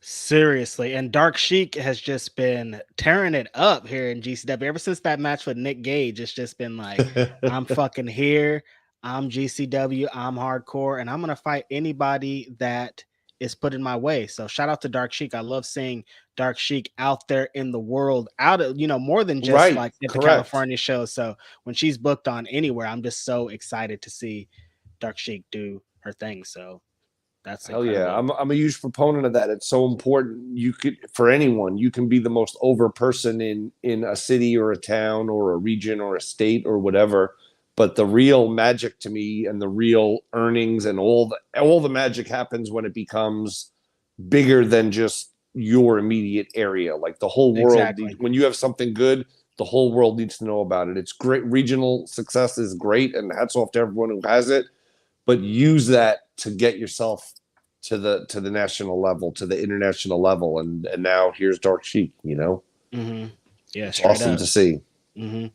Seriously, and Dark Sheik has just been tearing it up here in GCW ever since that match with Nick Gage. It's just been like, I'm fucking here. I'm GCW. I'm hardcore, and I'm gonna fight anybody that is put in my way. So shout out to Dark Sheik. I love seeing Dark Sheik out there in the world, out of more than just Right, like at the correct. California show. So when she's booked on anywhere, I'm just so excited to see Dark Sheik do her thing. So that's Hell incredible. yeah. I'm a huge proponent of that. It's so important. You could, for anyone, you can be the most over person in a city or a town or a region or a state or whatever. But the real magic to me, and the real earnings and all the magic happens when it becomes bigger than just your immediate area. Like the whole world, Exactly. when you have something good, the whole world needs to know about it. It's great. Regional success is great, and hats off to everyone who has it. But use that to get yourself to the national level, to the international level, and now here's Dark Sheik. Mm-hmm. Yeah, it's awesome to see. Mm-hmm.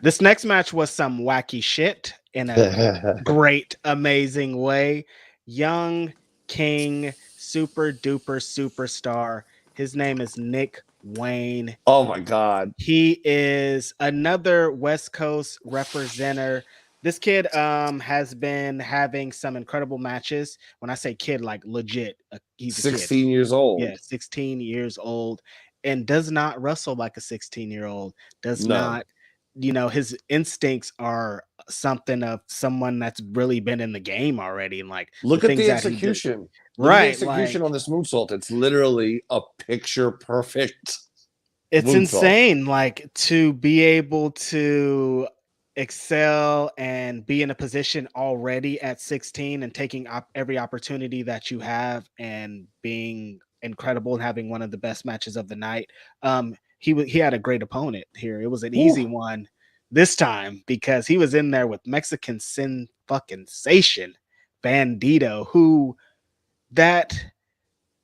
This next match was some wacky shit in a great, amazing way. Young King, super duper superstar. His name is Nick Wayne. Oh my God. He is another West Coast representative. This kid has been having some incredible matches. When I say kid, like legit, he's 16 a kid. years old. Yeah, 16 years old, and does not wrestle like a 16-year-old. Does not, his instincts are something of someone that's really been in the game already. And like, look at the execution. Look at the execution on this moonsault. It's literally a picture perfect. It's insane, like, to be able to excel and be in a position already at 16 and taking every opportunity that you have and being incredible and having one of the best matches of the night. He had a great opponent here. It was an easy one this time because he was in there with Mexican sin fucking station Bandito, who that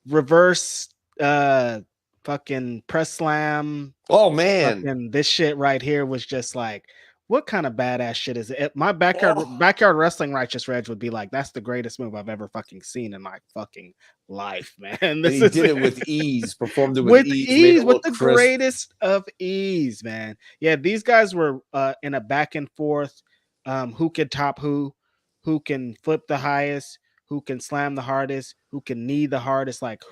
reverse fucking press slam. Oh man, fucking this shit right here was just like, what kind of badass shit is it? My backyard wrestling Righteous Reg would be like, that's the greatest move I've ever fucking seen in my fucking life, man. This he did it with ease, performed it with ease, with the greatest of ease, man. Yeah, these guys were in a back and forth, who can top who can flip the highest, who can slam the hardest, who can knee the hardest, like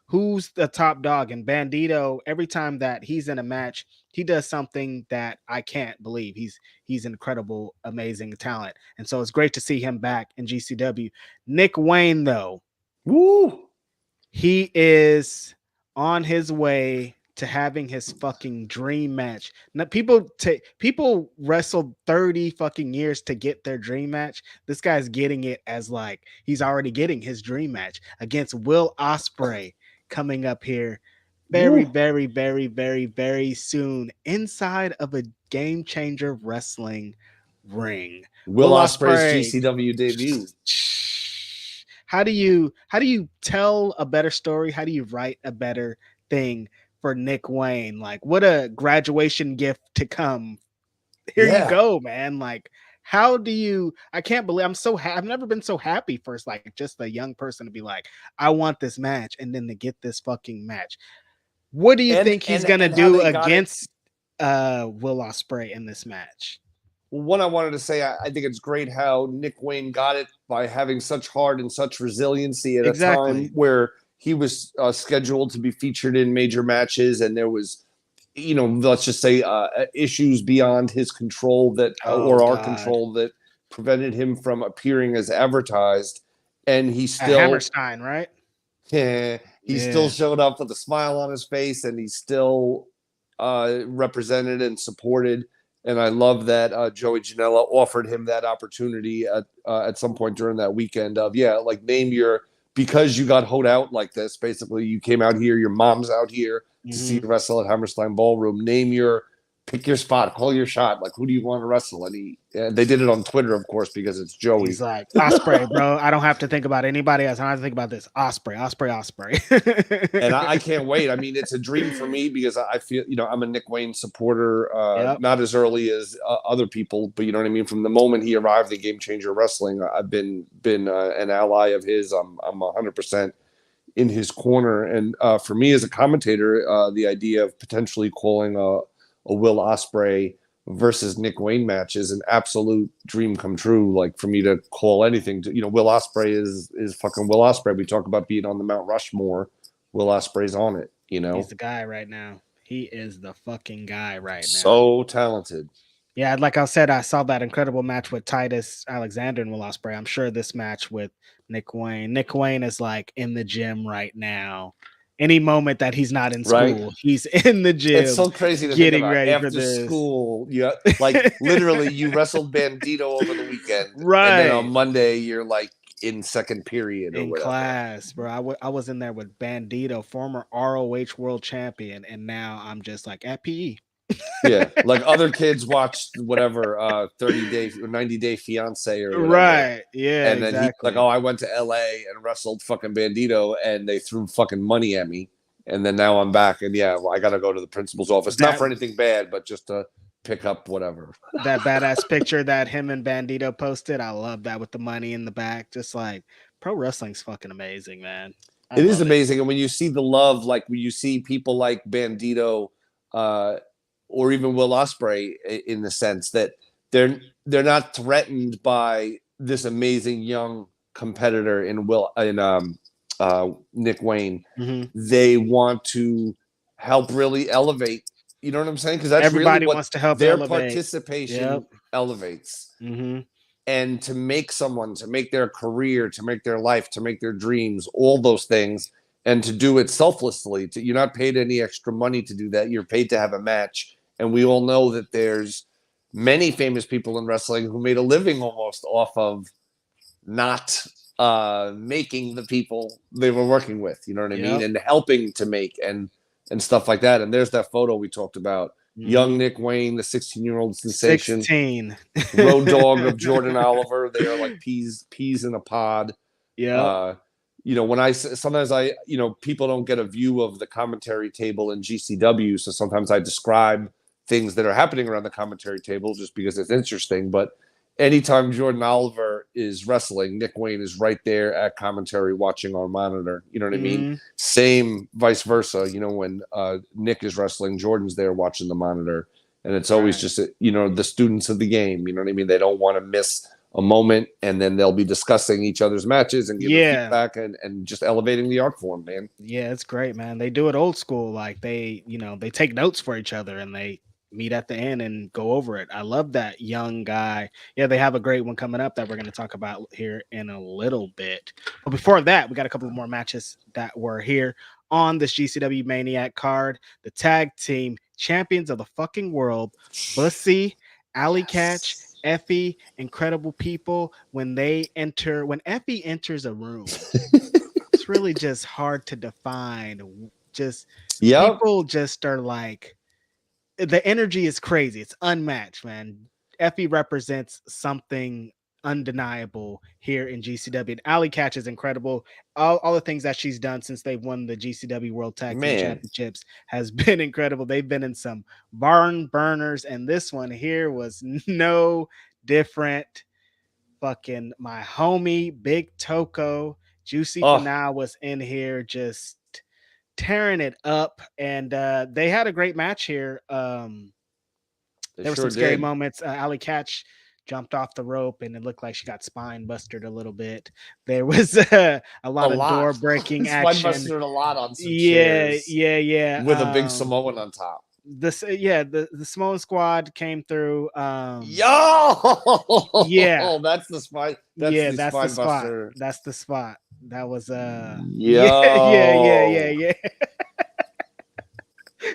who's the top dog. And Bandito, every time that he's in a match, he does something that I can't believe. He's incredible, amazing talent. And so it's great to see him back in GCW. Nick Wayne, though, he is on his way to having his fucking dream match. Now, people wrestled 30 fucking years to get their dream match. This guy's getting it as like he's already getting his dream match against Will Ospreay coming up here very, very, very, very, very soon inside of a Game Changer Wrestling ring. Will Ospreay's GCW debut. How do you tell a better story? How do you write a better thing for Nick Wayne? Like, what a graduation gift to come. Here you go, man. Like, how do you? I can't believe I'm so I've never been so happy for like just a young person to be like, I want this match, and then to get this fucking match. What do you think he's gonna do against Will Ospreay in this match? Well, one I wanted to say, I think it's great how Nick Wayne got it by having such heart and such resiliency at a time where he was scheduled to be featured in major matches, and there was, let's just say issues beyond his control that or our control that prevented him from appearing as advertised. And he still Hammerstein, right? Yeah, he still showed up with a smile on his face, and he still represented and supported. And I love that Joey Janela offered him that opportunity at some point during that weekend of, like because you got hoed out like this, basically you came out here, your mom's out here to see you wrestle at Hammerstein Ballroom. Name your pick your spot, call your shot. Like, who do you want to wrestle? And they did it on Twitter, of course, because it's Joey. He's like, Osprey, bro. I don't have to think about anybody else. I don't have to think about this. Osprey, Osprey, Osprey. And I can't wait. I mean, it's a dream for me because I feel, I'm a Nick Wayne supporter, Yep. not as early as other people, but you know what I mean? From the moment he arrived in Game Changer Wrestling, I've been an ally of his. I'm 100% in his corner. And for me as a commentator, the idea of potentially calling a Will Ospreay versus Nick Wayne match is an absolute dream come true. Like, for me to call anything to, Will Ospreay is fucking Will Ospreay. We talk about being on the Mount Rushmore. Will Ospreay's on it, He's the guy right now. He is the fucking guy right now. So talented. Yeah, like I said, I saw that incredible match with Titus Alexander and Will Ospreay. I'm sure this match with Nick Wayne is like in the gym right now. Any moment that he's not in school, right? He's in the gym. It's so crazy to getting think about. ready After for this. School. Yeah, like literally, you wrestled Bandito over the weekend, right? And then on Monday, you're like in second period or in whatever. Class, bro. I was in there with Bandito, former ROH world champion, and now I'm just like at PE. Yeah, like other kids watched whatever 30 Day or 90 Day Fiance or whatever. Right. Yeah. And then he's like, oh, I went to LA and wrestled fucking Bandito and they threw fucking money at me. And then now I'm back. And yeah, well, I got to go to the principal's office. Not for anything bad, but just to pick up whatever. That badass picture that him and Bandito posted. I love that with the money in the back. Just like, pro wrestling's fucking amazing, man. It is amazing. And when you see the love, like when you see people like Bandito, or even Will Ospreay, in the sense that they're not threatened by this amazing young competitor in Nick Wayne. Mm-hmm. They want to help really elevate. You know what I'm saying? Because that's everybody really what wants to help their elevate. Participation elevates. Mm-hmm. And to make someone, to make their career, to make their life, to make their dreams, all those things, and to do it selflessly. You're not paid any extra money to do that. You're paid to have a match. And we all know that there's many famous people in wrestling who made a living almost off of not making the people they were working with, you know what I mean? And helping to make and stuff like that. And there's that photo we talked about. Mm-hmm. Young Nick Wayne, the 16-year-old sensation. 16. Road dog of Jordan Oliver. They are like peas in a pod. Yeah. When sometimes people don't get a view of the commentary table in GCW. So sometimes I describe things that are happening around the commentary table just because it's interesting. But anytime Jordan Oliver is wrestling, Nick Wayne is right there at commentary watching on monitor. You know what I mean? Same vice versa. When Nick is wrestling, Jordan's there watching the monitor. And it's always just, the students of the game. You know what I mean? They don't want to miss a moment, and then they'll be discussing each other's matches and giving feedback and just elevating the art form, man. Yeah, it's great, man. They do it old school. Like they take notes for each other and they meet at the end and go over it. I love that young guy. Yeah, they have a great one coming up that we're going to talk about here in a little bit. But before that, we got a couple more matches that were here on this GCW Maniac card. The tag team champions of the fucking world, Bussy, Alley Catch, Effie, incredible people. When Effie enters a room, it's really just hard to define. Just people just are like, the energy is crazy. It's unmatched, man. Effie represents something undeniable here in GCW. And Alley Catch is incredible. All the things that she's done since they've won the GCW World Tag Team Championships has been incredible. They've been in some barn burners, and this one here was no different. Fucking my homie, Big Toko, Juicy Finale was in here just tearing it up, and they had a great match here. There were some scary moments. Alley Catch jumped off the rope, and it looked like she got spine busted a little bit. There was a lot of door breaking action. Spine busted a lot on some chairs. Yeah. With a big Samoan on top. The Samoan squad came through. Yeah, that's the spine. That's the spine buster. That's the spot. That was yeah.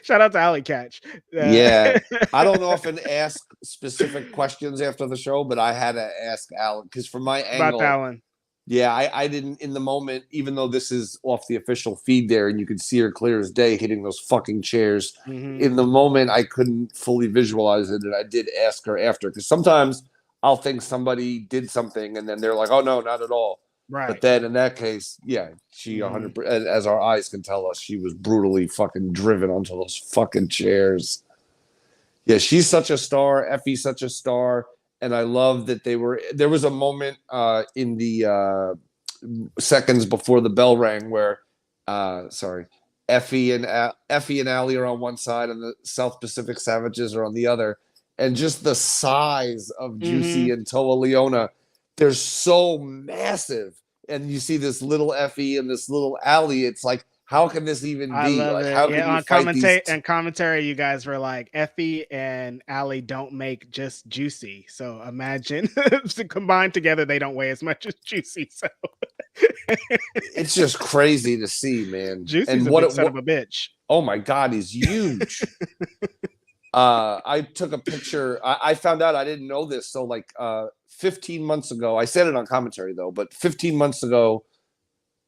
Shout out to Alley Catch. I don't know if I ask specific questions after the show, but I had to ask Alan because from my angle about that one. Yeah, I didn't in the moment, even though this is off the official feed there, and you could see her clear as day hitting those fucking chairs. Mm-hmm. In the moment, I couldn't fully visualize it, and I did ask her after because sometimes I'll think somebody did something, and then they're like, "Oh no, not at all." But Right. then in that case, yeah, she Mm-hmm. 100%, as our eyes can tell us, she was brutally fucking driven onto those fucking chairs. Yeah, she's such a star. Effie's such a star, and I love that they were. There was a moment in the seconds before the bell rang where, sorry, Effie and Allie are on one side, and the South Pacific Savages are on the other, and just the size of Mm-hmm. Juicy and Toa Leona, they're so massive, and you see this little Effie and this little Allie. It's like, how can this even I be? love Like, it. how Yeah, can you on fight these? commentary, you guys were like, Effie and Allie don't make just Juicy. So imagine combined together, they don't weigh as much as Juicy. So It's just crazy to see, man. Juicy's And a big son of a bitch. oh my god, he's huge. I took a picture. I found out, I didn't know this. So like 15 months ago, I said it on commentary though, but 15 months ago,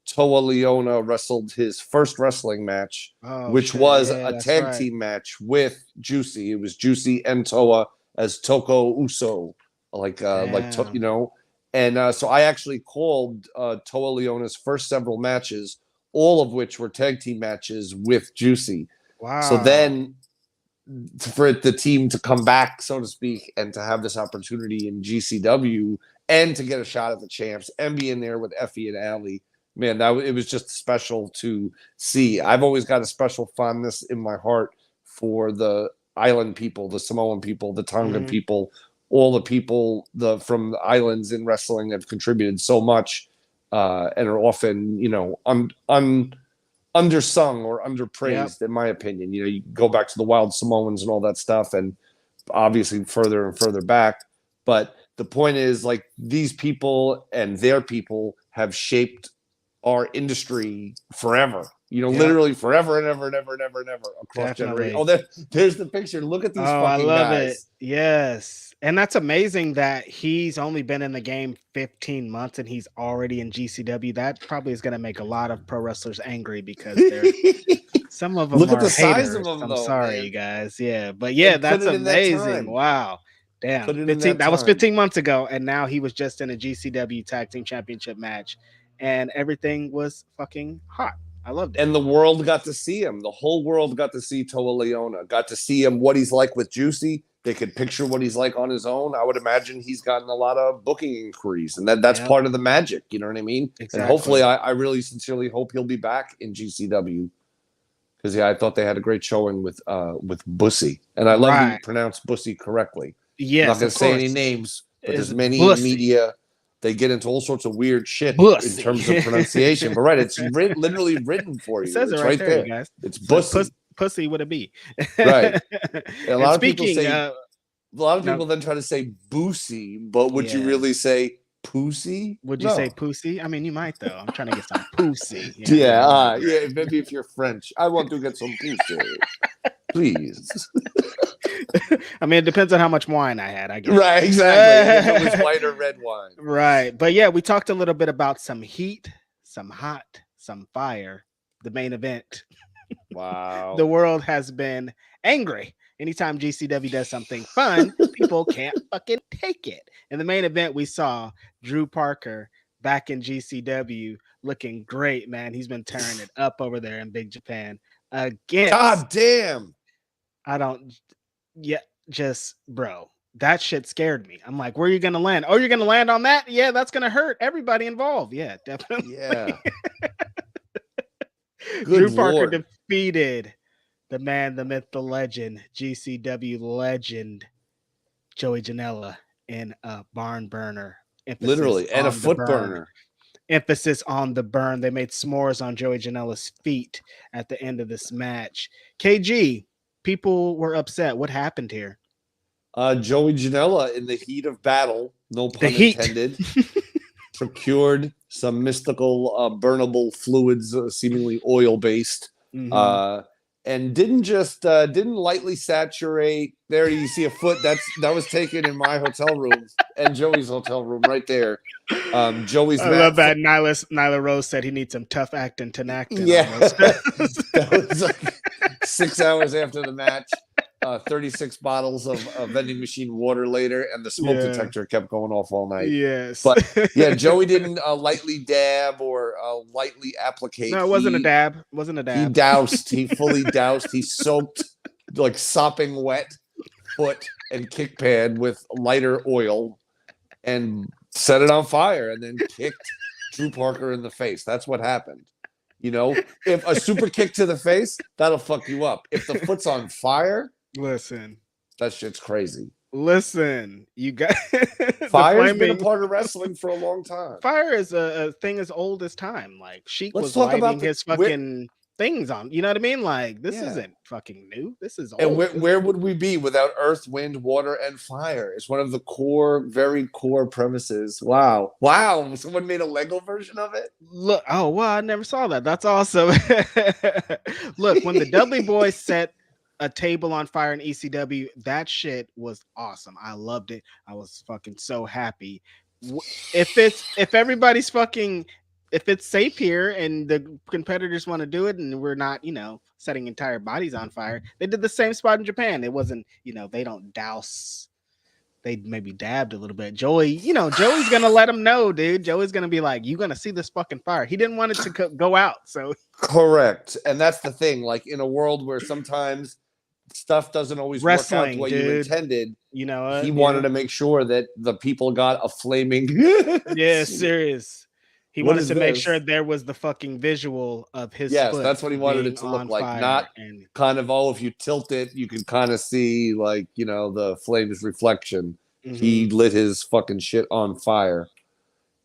Toa Leona wrestled his first wrestling match, Oh which shit. was Yeah, a that's tag right. team match with Juicy. It was Juicy and Toa as Toko Uso, you Damn. know. And so I actually called Toa Leona's first several matches, all of which were tag team matches with Juicy. So Wow. then for the team to come back, so to speak, and to have this opportunity in GCW and to get a shot at the champs and be in there with Effie and Allie, man, it was just special to see. I've always got a special fondness in my heart for the island people, the Samoan people, the Tongan Mm-hmm. people, all the people from the islands in wrestling have contributed so much and are often, undersung or Yep. underpraised, in my opinion. You go back to the Wild Samoans and all that stuff, and obviously further and further back. But the point is, like, these people and their people have shaped our industry forever. Yep. Literally forever and ever and ever and ever and ever across generations. Oh, Definitely. there's the picture. Look at these Oh, I fucking love it. guys. Yes. And that's amazing that he's only been in the game 15 months and he's already in GCW. That probably is going to make a lot of pro wrestlers angry because some of them Look at are the size of haters. them, I'm though, sorry, man. you guys. Yeah. But yeah, And put that's it in that amazing. time. Wow. Damn. Put it in 15. that That was time. 15 months ago. And now he was just in a GCW Tag Team Championship match. And everything was fucking hot. I loved it. And the world got to see him. The whole world got to see Toa Leona, got to see him, what he's like with Juicy. They could picture what he's like on his own. I would imagine he's gotten a lot of booking inquiries, and that's Yep. part of the magic. You know what I mean? And hopefully, Exactly. I really sincerely hope he'll be back in GCW because I thought they had a great showing with Bussy, and I love that you Right. pronounce Bussy correctly. I'm not Yes, going of to say any course. names, but Is there's many Bussy. media. They get into all sorts of weird shit in Bussy. terms of pronunciation. But right, it's literally written for It you. says it It's right right there, you there. guys. It's It's like Bussy. pussy with a B. Right. And a And lot of people speaking, say, a lot of no, people then try to say Boosie, but would you yeah. really say Pussy? Would you say No. pussy? I mean, you might though. I'm trying to get some pussy. Yeah, Right, yeah. Maybe if you're French, I want to get some pussy, please. right. I mean, it depends on how much wine I had, I guess. Right, exactly. And if it was white or red wine. Right. But yeah, we talked a little bit about some heat, some hot, some fire, the main event. The Wow. world has been angry. Anytime GCW does something fun, people can't fucking take it. In the main event, we saw Drew Parker back in GCW looking great, man. He's been tearing it up over there in Big Japan against, God damn. I don't, yeah, just, bro, that shit scared me. I'm like, where are you going to land? Oh, you're going to land on that? Yeah, that's going to hurt everybody involved. Yeah, definitely. Yeah. Drew Good Parker Lord. defeated the man, the myth, the legend, GCW legend, Joey Janela in a barn burner. Emphasis Literally. And a on the foot burn. burner. Emphasis on the burn. They made s'mores on Joey Janela's feet at the end of this match. KG, people were upset. What happened here? Joey Janela, in the heat of battle, no The pun heat. intended, procured some mystical burnable fluids, seemingly oil based, Mhm. uh, and didn't lightly saturate. There you see a foot that was taken in my hotel room and Joey's hotel room right there. Joey's I love mat. that Nyla Rose said he needs some tough acting to acting on Yeah, those. that was like 6 hours after the match. 36 bottles of vending machine water later, and the smoke Yeah. detector kept going off all night. Yes. But yeah, Joey didn't lightly dab or lightly applicate. No, it wasn't a dab. It wasn't a He dab. doused. He fully doused. He soaked like sopping wet foot and kick pad with lighter oil and set it on fire, and then kicked Drew Parker in the face. That's what happened. You know, if a super kick to the face, that'll fuck you up. If the foot's on fire, Listen, that shit's crazy. you got Fire's been a part of wrestling for a long time. Fire is a thing as old as time. Like Sheik Let's was talk lighting about his fucking things on. You know what I mean? Like this isn't fucking new. This is old. And where would we be without earth, wind, water, and fire? It's one of the very core premises. Wow. Someone made a Lego version of it. Look, oh wow, I never saw that. That's awesome. Look, when the Dudley Boys set a table on fire in ECW, that shit was awesome. I loved it. I was fucking so happy. If it's safe here and the competitors want to do it and we're not, setting entire bodies on fire, they did the same spot in Japan. It wasn't, they don't douse. They maybe dabbed a little bit. Joey's gonna let him know, dude. Joey's gonna be like, "You gonna see this fucking fire?" He didn't want it to go out, so correct. And that's the thing. Like in a world where sometimes stuff doesn't always work out the way you intended, he wanted to make sure that the people got a flaming. Yeah, serious. He wanted to make sure there was the fucking visual of his. Yes, that's what he wanted it to look like. Not kind of, if you tilt it, you can kind of see like, the flames reflection. Mm-hmm. He lit his fucking shit on fire.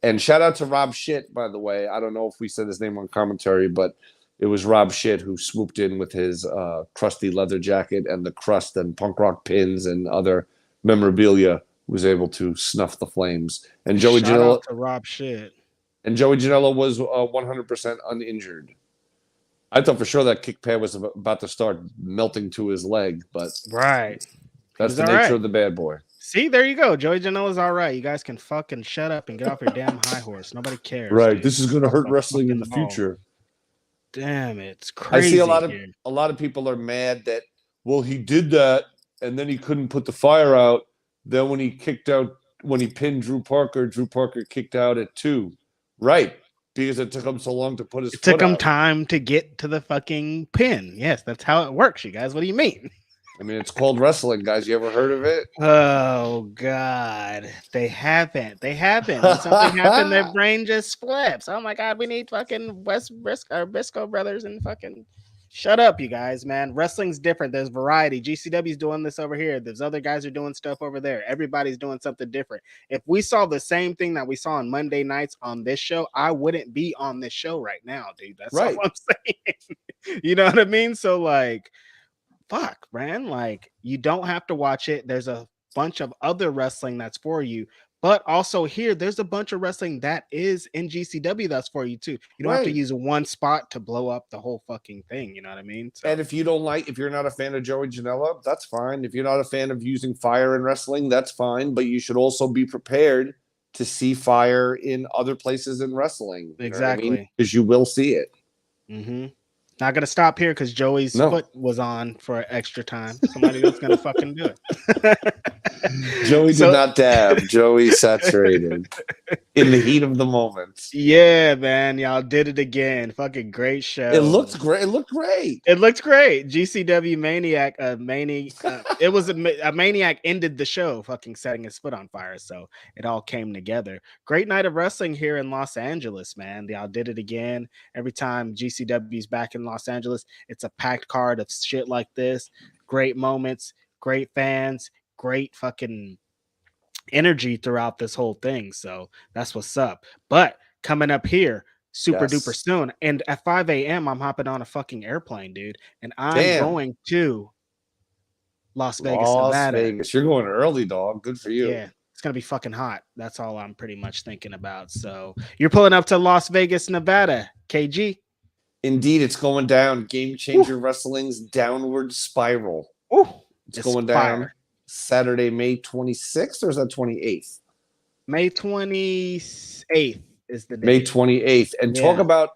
And shout out to Rob Shit, by the way. I don't know if we said his name on commentary, but it was Rob Shit who swooped in with his crusty leather jacket and the crust and punk rock pins and other memorabilia, was able to snuff the flames. And Joey Shout out to Rob Shit. And Joey Janela was 100% uninjured. I thought for sure that kick pad was about to start melting to his leg, but that's the nature of the bad boy. See, there you go. Joey Janela's all right. You guys can fucking shut up and get off your damn high horse. Nobody cares. Right. Dude. This is going to hurt wrestling in the future. Damn, it's crazy. I see a lot of people are mad that, well, he did that and then he couldn't put the fire out. Then when he pinned Drew Parker kicked out at 2. Right, because it took him so long to put his foot out. It took him time to get to the fucking pin. Yes, that's how it works, you guys. What do you mean? I mean, it's called wrestling, guys. You ever heard of it? Oh, God. They haven't. When something happened, their brain just flips. Oh, my God. We need fucking Briscoe brothers and fucking... Shut up, you guys, man. Wrestling's different. There's variety. GCW's doing this over here. There's other guys are doing stuff over there. Everybody's doing something different. If we saw the same thing that we saw on Monday nights on this show, I wouldn't be on this show right now, dude. That's all I'm saying. You know what I mean? So, like, fuck, man. Like, you don't have to watch it. There's a bunch of other wrestling that's for you. But also here, there's a bunch of wrestling that is in GCW that's for you too. You don't have to use one spot to blow up the whole fucking thing. You know what I mean? So. And if you're not a fan of Joey Janela, that's fine. If you're not a fan of using fire in wrestling, that's fine. But you should also be prepared to see fire in other places in wrestling. Exactly. Because you will see it. Mm-hmm. Not gonna stop here because Joey's foot was on for extra time. Somebody else gonna fucking do it. Joey did not dab. Joey saturated in the heat of the moment. Yeah, man, y'all did it again. Fucking great show. It looked great. It looked great. GCW Maniac, it was a Maniac ended the show, fucking setting his foot on fire. So it all came together. Great night of wrestling here in Los Angeles, man. Y'all did it again. Every time GCW's back in Los Angeles, it's a packed card of shit like this. Great moments, great fans, great fucking energy throughout this whole thing. So that's what's up. But coming up here super duper soon, and at 5 a.m. I'm hopping on a fucking airplane, dude, and I'm going to Las Vegas, Nevada. You're going early, dog. Good for you. Yeah. It's going to be fucking hot. That's all I'm pretty much thinking about. So you're pulling up to Las Vegas, Nevada, KG. Indeed, it's going down. Game Changer Woo, Wrestling's downward spiral. woo, It's it's going down fire. Saturday, May 26th, or is that 28th? May 28th is the May date. 28th. And talk Yeah. about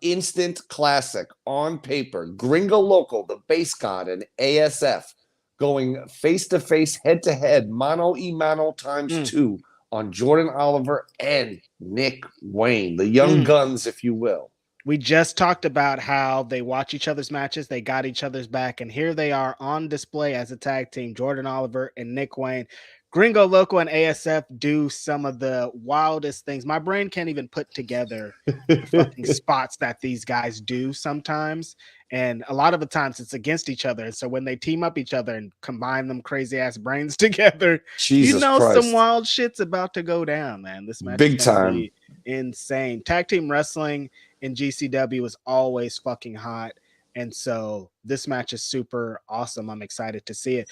instant classic on paper. Gringo Local, the Base God, and ASF going face to face, head to head, mano y mano times Mm, two on Jordan Oliver and Nick Wayne, the young mm. guns, if you will. We just talked about how they watch each other's matches, they got each other's back, and here they are on display as a tag team. Jordan Oliver and Nick Wayne. Gringo Loco and ASF do some of the wildest things. My brain can't even put together the fucking spots that these guys do sometimes. And a lot of the times it's against each other. And so when they team up each other and combine them crazy ass brains together, you Jesus know some Christ. wild shit's about to go down, man. This match is Big gonna time. be insane. Tag team wrestling in GCW is always fucking hot. And so this match is super awesome. I'm excited to see it.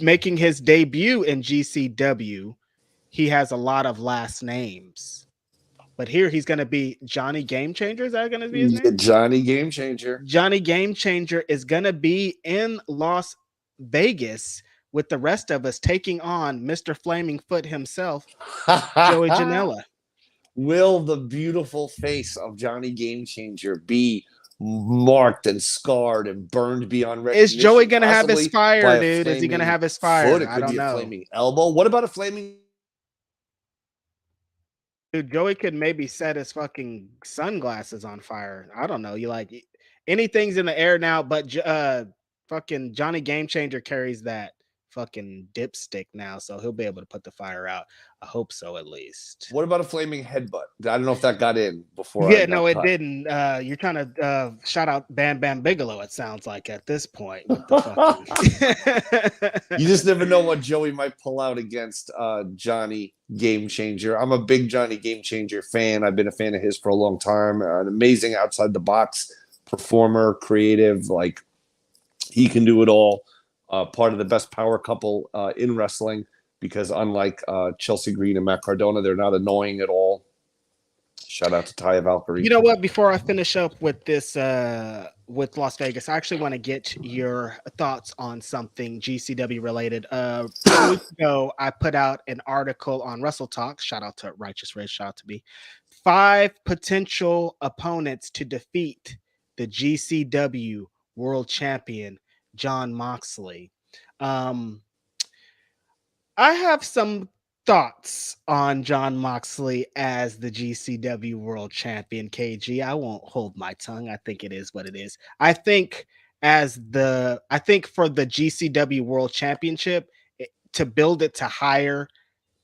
Making his debut in GCW, he has a lot of last names. But here he's going to be Johnny Game Changer. Is that going to be his name? Johnny Game Changer. Johnny Game Changer is going to be in Las Vegas with the rest of us taking on Mr. Flaming Foot himself, Joey Janela. Will the beautiful face of Johnny Game Changer be marked and scarred and burned beyond Is recognition? Joey going to have his Possibly by fire, a dude? Is he going to flaming have his foot. fire? It I could don't be a know. flaming elbow. What about a flaming? Dude, Joey could maybe set his fucking sunglasses on fire. I don't know. You like anything's in the air now, but fucking Johnny Game Changer carries that fucking dipstick now, so he'll be able to put the fire out. I hope so, at least. What about a flaming headbutt? I don't know if that got in before I Yeah, no, got it cut. didn't. You're trying to shout out Bam Bam Bigelow, it sounds like at this point with the fucking You just never know what Joey might pull out against Johnny Game Changer. I'm a big Johnny Game Changer fan. I've been a fan of his for a long time. An amazing outside the box performer, creative. Like he can do it all. Part of the best power couple in wrestling because unlike Chelsea Green and Matt Cardona, they're not annoying at all. Shout out to Taya Valkyrie. You know what? Before I finish up with this, with Las Vegas, I actually want to get your thoughts on something GCW related. 2 weeks ago, I put out an article on Wrestle Talk. Shout out to Righteous Reg. Shout out to me. 5 potential opponents to defeat the GCW World Champion John Moxley. I have some thoughts on John Moxley as the GCW World Champion, KG. I won't hold my tongue. I think it is what it is. I think for the GCW World Championship to build it to higher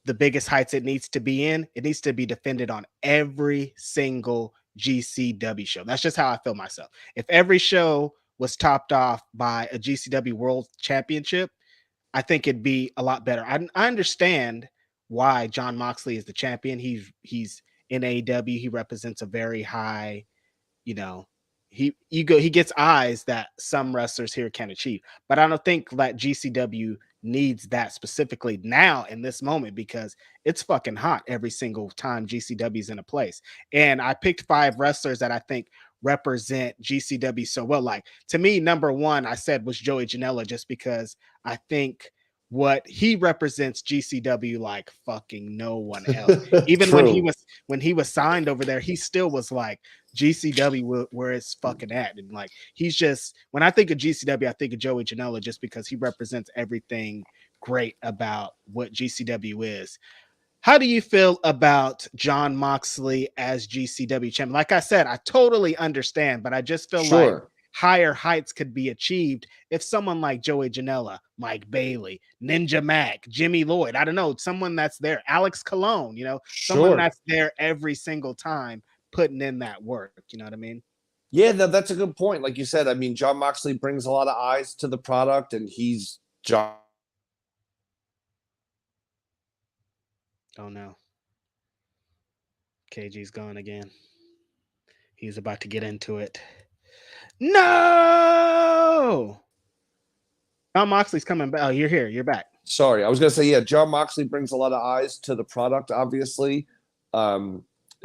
the biggest heights it needs to be in, it needs to be defended on every single GCW show. That's just how I feel myself. If every show was topped off by a GCW World Championship, I think it'd be a lot better. I understand why John Moxley is the champion. He's in AEW. He represents a very high, you know, he gets eyes that some wrestlers here can achieve. But I don't think that GCW needs that specifically now in this moment because it's fucking hot every single time GCW's in a place. And I picked 5 wrestlers that I think represent GCW so well. Like to me, number 1 I said was Joey Janela just because I think what he represents GCW like fucking no one else. Even True. when he was signed over there, he still was like GCW where it's fucking at. And like he's just when I think of GCW, I think of Joey Janela just because he represents everything great about what GCW is. How do you feel about John Moxley as GCW champion? Like I said, I totally understand, but I just feel like Sure. higher heights could be achieved if someone like Joey Janela, Mike Bailey, Ninja Mac, Jimmy Lloyd, I don't know, someone that's there, Alex Colon, someone Sure. that's there every single time putting in that work. You know what I mean? Yeah, that's a good point. Like you said, I mean, John Moxley brings a lot of eyes to the product, and he's John. Oh no. KG's gone again. He's about to get into it. No! John Moxley's coming back. Oh, you're here. You're back. Sorry, I was gonna say, yeah, John Moxley brings a lot of eyes to the product, obviously.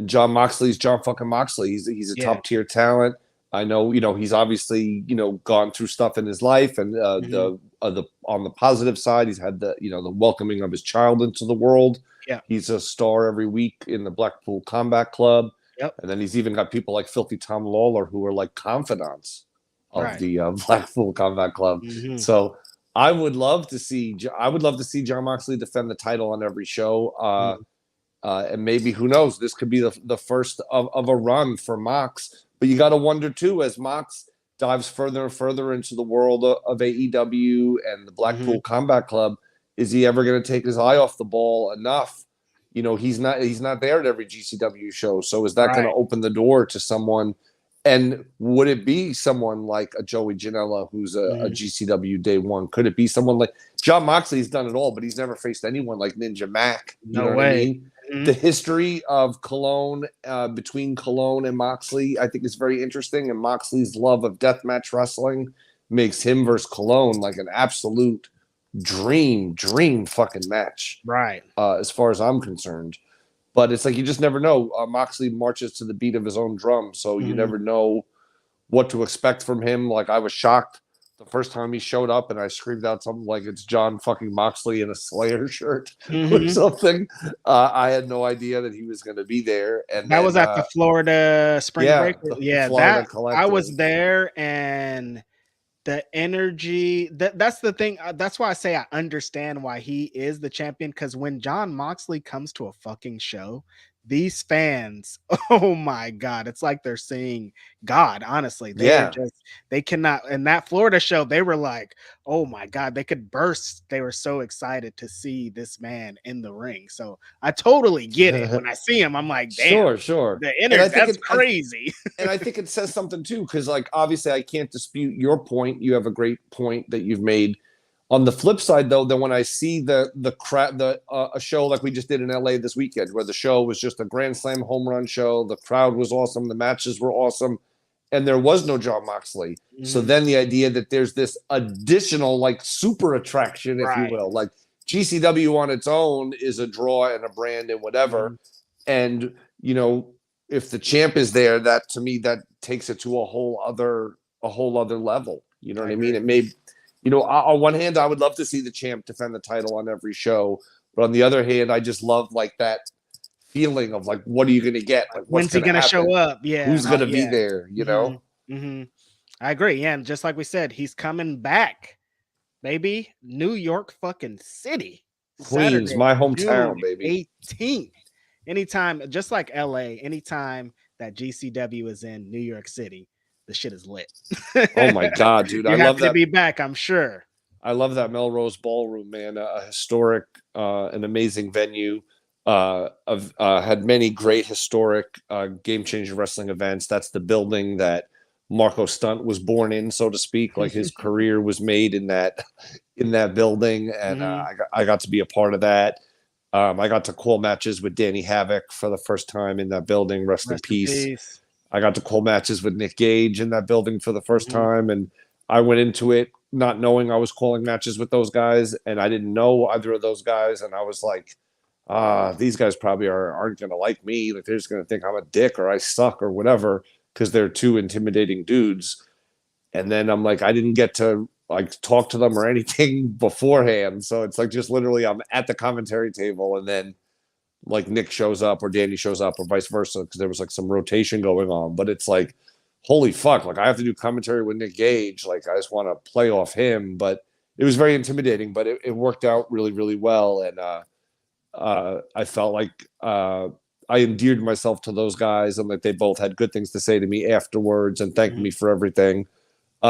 John Moxley's John fucking Moxley. He's a Yeah. top tier talent. I know, he's obviously, gone through stuff in his life, and Mhm. the on the positive side, he's had the welcoming of his child into the world. Yeah. He's a star every week in the Blackpool Combat Club, Yep. and then he's even got people like Filthy Tom Lawler who are like confidants of Right. the Blackpool Combat Club. Mhm. So I would love to see John Moxley defend the title on every show. Mhm. And maybe, who knows, this could be the first of a run for Mox. But you got to wonder too, as Mox dives further and further into the world of AEW and the Mhm. Blackpool Combat Club, is he ever going to take his eye off the ball enough? He's not there at every GCW show. So is that going to Right. open the door to someone? And would it be someone like a Joey Janela, who's a Mhm. GCW day one? Could it be someone like John Moxley's done it all, but he's never faced anyone like Ninja Mac? You know No what I way. mean? The Mhm. history of Cologne, between Cologne and Moxley, I think is very interesting. And Moxley's love of deathmatch wrestling makes him versus Cologne like an absolute dream fucking match, Right. as far as I'm concerned. But it's like you just never know. Moxley marches to the beat of his own drum, so you Mhm. never know what to expect from him. Like, I was shocked the first time he showed up, and I screamed out something like, "It's John fucking Moxley in a Slayer shirt" or Mhm. something. I had no idea that he was going to be there, and That was then at the Florida Spring yeah, Break? the Yeah, Florida that I Collective. was there, and the energy, that's the thing, that's why I say I understand why he is the champion, because when John Moxley comes to a fucking show, these fans, oh my god, it's like they're seeing God, honestly. Yeah, They cannot, in that Florida show, they were like, oh my god, they could burst. They were so excited to see this man in the ring. So I totally get it. When I see him, I'm like, damn, sure. the And I energy, think that's crazy. and I think it says something too, because like obviously I can't dispute your point. You have a great point that you've made. On the flip side, though, then when I see the crowd, a show like we just did in LA this weekend, where the show was just a Grand Slam home run show, the crowd was awesome, the matches were awesome, and there was no John Moxley. So Mhm. then the idea that there's this additional like super attraction, if you Right. will, like GCW on its own is a draw and a brand and whatever, Mhm. and if the champ is there, that to me that takes it to a whole other level. You know I what I mean? agree. It may, on one hand, I would love to see the champ defend the title on every show, but on the other hand, I just love like that feeling of like, what are you going to get? Like, what's When's he going to gonna show happen? up? Yeah, Who's going to be yeah. there? Mhm, mhm. I agree, yeah, and just like we said, he's coming back, baby. New York fucking City, Queens, Saturday, my June hometown, baby. 18th. Anytime, just like LA, anytime that GCW is in New York City, the shit is lit. Oh my god, dude, I You're love happy to that. be back, I'm sure. I love that Melrose Ballroom, man. A historic, an amazing venue. Had many great historic, game changing wrestling events. That's the building that Marco Stunt was born in, so to speak. Like, his career was made in that building, and Mhm. I got to be a part of that. I got to call matches with Danny Havoc for the first time in that building. Rest in Rest in peace. peace. I got to call matches with Nick Gage in that building for the first Mhm. time, and I went into it not knowing I was calling matches with those guys, and I didn't know either of those guys, and I was like, these guys probably aren't going to like me. Like, they're just going to think I'm a dick or I suck or whatever, because they're two intimidating dudes. And then I'm like, I didn't get to like talk to them or anything beforehand, so it's like just literally I'm at the commentary table, and then like Nick shows up or Danny shows up or vice versa, because there was like some rotation going on. But it's like, holy fuck, like I have to do commentary with Nick Gage. Like, I just want to play off him. But it was very intimidating, but it worked out really, really well. And I felt like I endeared myself to those guys, and like they both had good things to say to me afterwards and thanked Mhm. me for everything.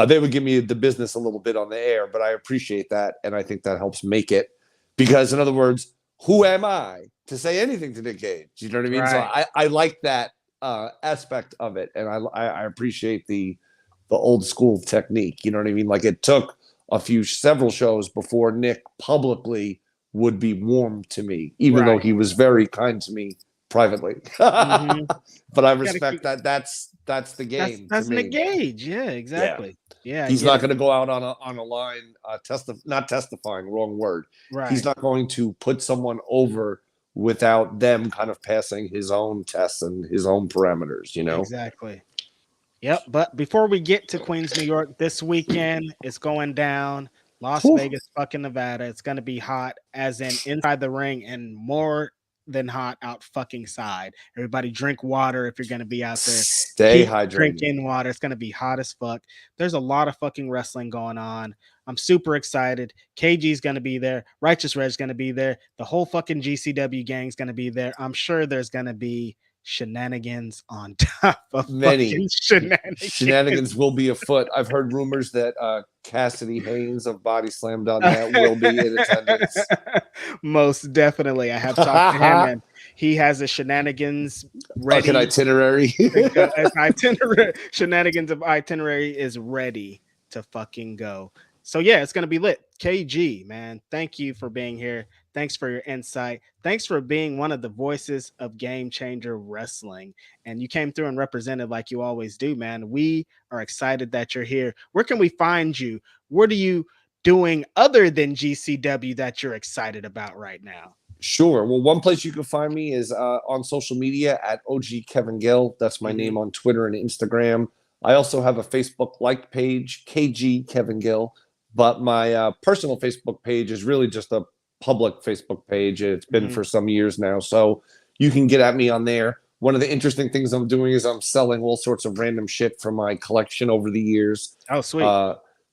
They would give me the business a little bit on the air, but I appreciate that, and I think that helps make it. Because, in other words, who am I to say anything to Nick Gage? You know what I mean? So Right. I like that aspect of it, and I appreciate the old school technique. You know what I mean? Like, it took several shows before Nick publicly would be warm to me, even though Right. he was very kind to me privately. Mhm. But I Gotta keep, respect that. That's the game to that's Nick me. Gage. Yeah, Yeah. exactly. Yeah, I He's get not it. going to go out on a line, not testifying, wrong word. He's Right. not going to put someone over without them kind of passing his own tests and his own parameters, you know? Exactly. Yep. But before we get to Queens, New York, this weekend it's going down. Las Whew. Vegas, fucking Nevada. It's gonna be hot, as in inside the ring, and more than hot out fucking side. Everybody drink water if you're gonna be out there. Stay Keep hydrated. drinking water. It's gonna be hot as fuck. There's a lot of fucking wrestling going on. I'm super excited. KG's gonna be there. Righteous Reg's gonna be there. The whole fucking GCW gang's gonna be there. I'm sure there's gonna be shenanigans on top of Many fucking shenanigans will be afoot. I've heard rumors that Cassidy Haynes of Bodyslam.net will be in attendance. Most definitely. I have talked to him, and he has a shenanigans Like ready. an itinerary. Shenanigans of itinerary is ready to fucking go. So yeah, it's gonna be lit. KG, man, thank you for being here. Thanks for your insight. Thanks for being one of the voices of Game Changer Wrestling. And you came through and represented like you always do, man. We are excited that you're here. Where can we find you? What are you doing other than GCW that you're excited about right now? Sure. Well, one place you can find me is on social media at OG Kevin Gill. That's my name on Twitter and Instagram. I also have a Facebook like page, KG Kevin Gill, but my personal Facebook page is really just a public Facebook page. It's been for some years now, so you can get at me on there. One of the interesting things I'm doing is I'm selling all sorts of random shit from my collection over the years. Oh, sweet.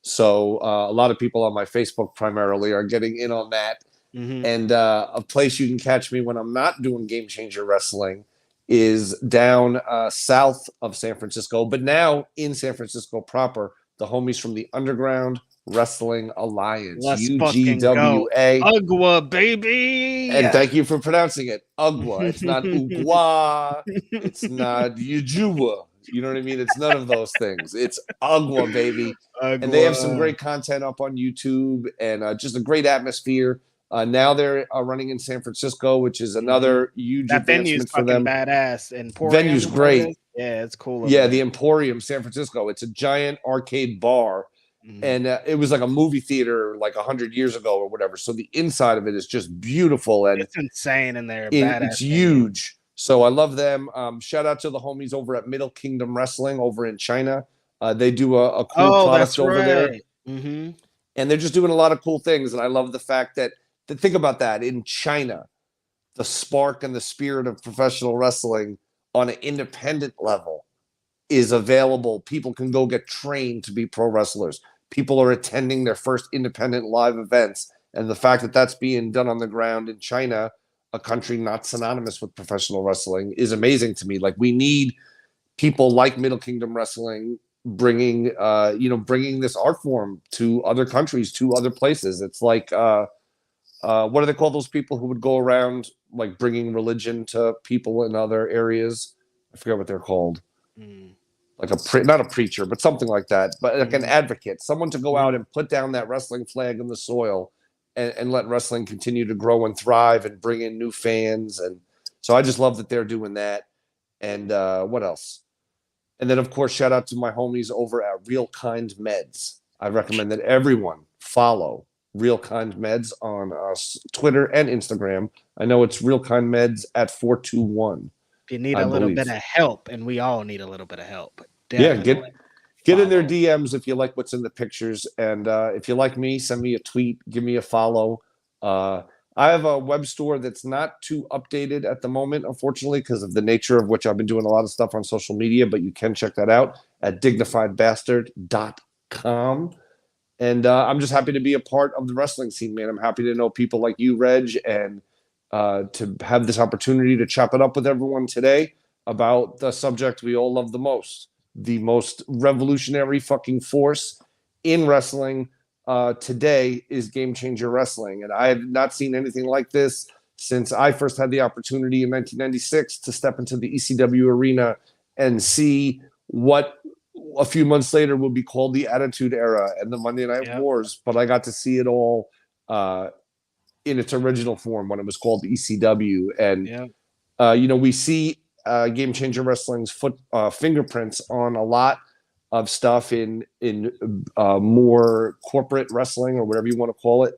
So a lot of people on my Facebook primarily are getting in on that. And a place you can catch me when I'm not doing Game Changer Wrestling is down south of San Francisco, but now in San Francisco proper, the homies from the Underground Wrestling Alliance, Let's fucking go. UGWA. Ugwa, baby. And thank you for pronouncing it. Ugwa. It's not Ugwa. It's not Ujua. You know what I mean? It's none of those things. It's Ugwa, baby. Ugwa. And they have some great content up on YouTube and just a great atmosphere. Now they're running in San Francisco, which is another huge that venue's advancement for them. Badass. And venue's great. Yeah, it's cool. Yeah, the Emporium, San Francisco. It's a giant arcade bar. And it was like a movie theater like 100 years ago or whatever. So the inside of it is just beautiful. And it's insane in there. It's huge. So I love them. Shout out to the homies over at Middle Kingdom Wrestling over in China. They do a cool product over there. And they're just doing a lot of cool things. And I love the fact that, think about that, in China, the spark and the spirit of professional wrestling on an independent level is available. People can go get trained to be pro wrestlers. People are attending their first independent live events. And the fact that that's being done on the ground in China, a country not synonymous with professional wrestling, is amazing to me. Like, we need people like Middle Kingdom Wrestling bringing this art form to other countries, to other places. It's like, what do they call those people who would go around like bringing religion to people in other areas? I forget what they're called. Like not a preacher, but something like that. But like an advocate, someone to go out and put down that wrestling flag in the soil and let wrestling continue to grow and thrive and bring in new fans. And so I just love that they're doing that. And what else? And then, of course, shout out to my homies over at Real Kind Meds. I recommend that everyone follow Real Kind Meds on Twitter and Instagram. I know it's Real Kind Meds at 421. If you need a little bit of help, and we all need a little bit of help. Definitely. Yeah, get in their DMs if you like what's in the pictures. And if you like me, send me a tweet, give me a follow. I have a web store that's not too updated at the moment, unfortunately, because of the nature of which I've been doing a lot of stuff on social media, but you can check that out at dignifiedbastard.com. And I'm just happy to be a part of the wrestling scene, man. I'm happy to know people like you, Reg, and to have this opportunity to chop it up with everyone today about the subject we all love the most revolutionary fucking force in wrestling today is Game Changer Wrestling. And I have not seen anything like this since I first had the opportunity in 1996 to step into the ECW arena and see what a few months later would be called the Attitude Era and the Monday Night Wars. But I got to see it all in its original form when it was called ECW. And, we see Game Changer Wrestling's fingerprints on a lot of stuff in more corporate wrestling or whatever you want to call it.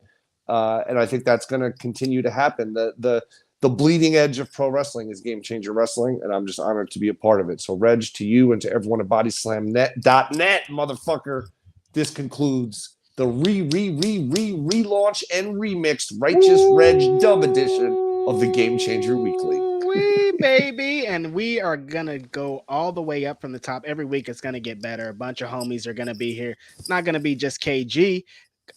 And I think that's going to continue to happen. The the bleeding edge of pro wrestling is Game Changer Wrestling, and I'm just honored to be a part of it. So, Reg, to you and to everyone at BodyslamNet.net, motherfucker, this concludes the relaunch and remixed Righteous Reg Dub Edition of the Game Changer Weekly. Wee, baby. And we are going to go all the way up from the top. Every week it's going to get better. A bunch of homies are going to be here. It's not going to be just KG.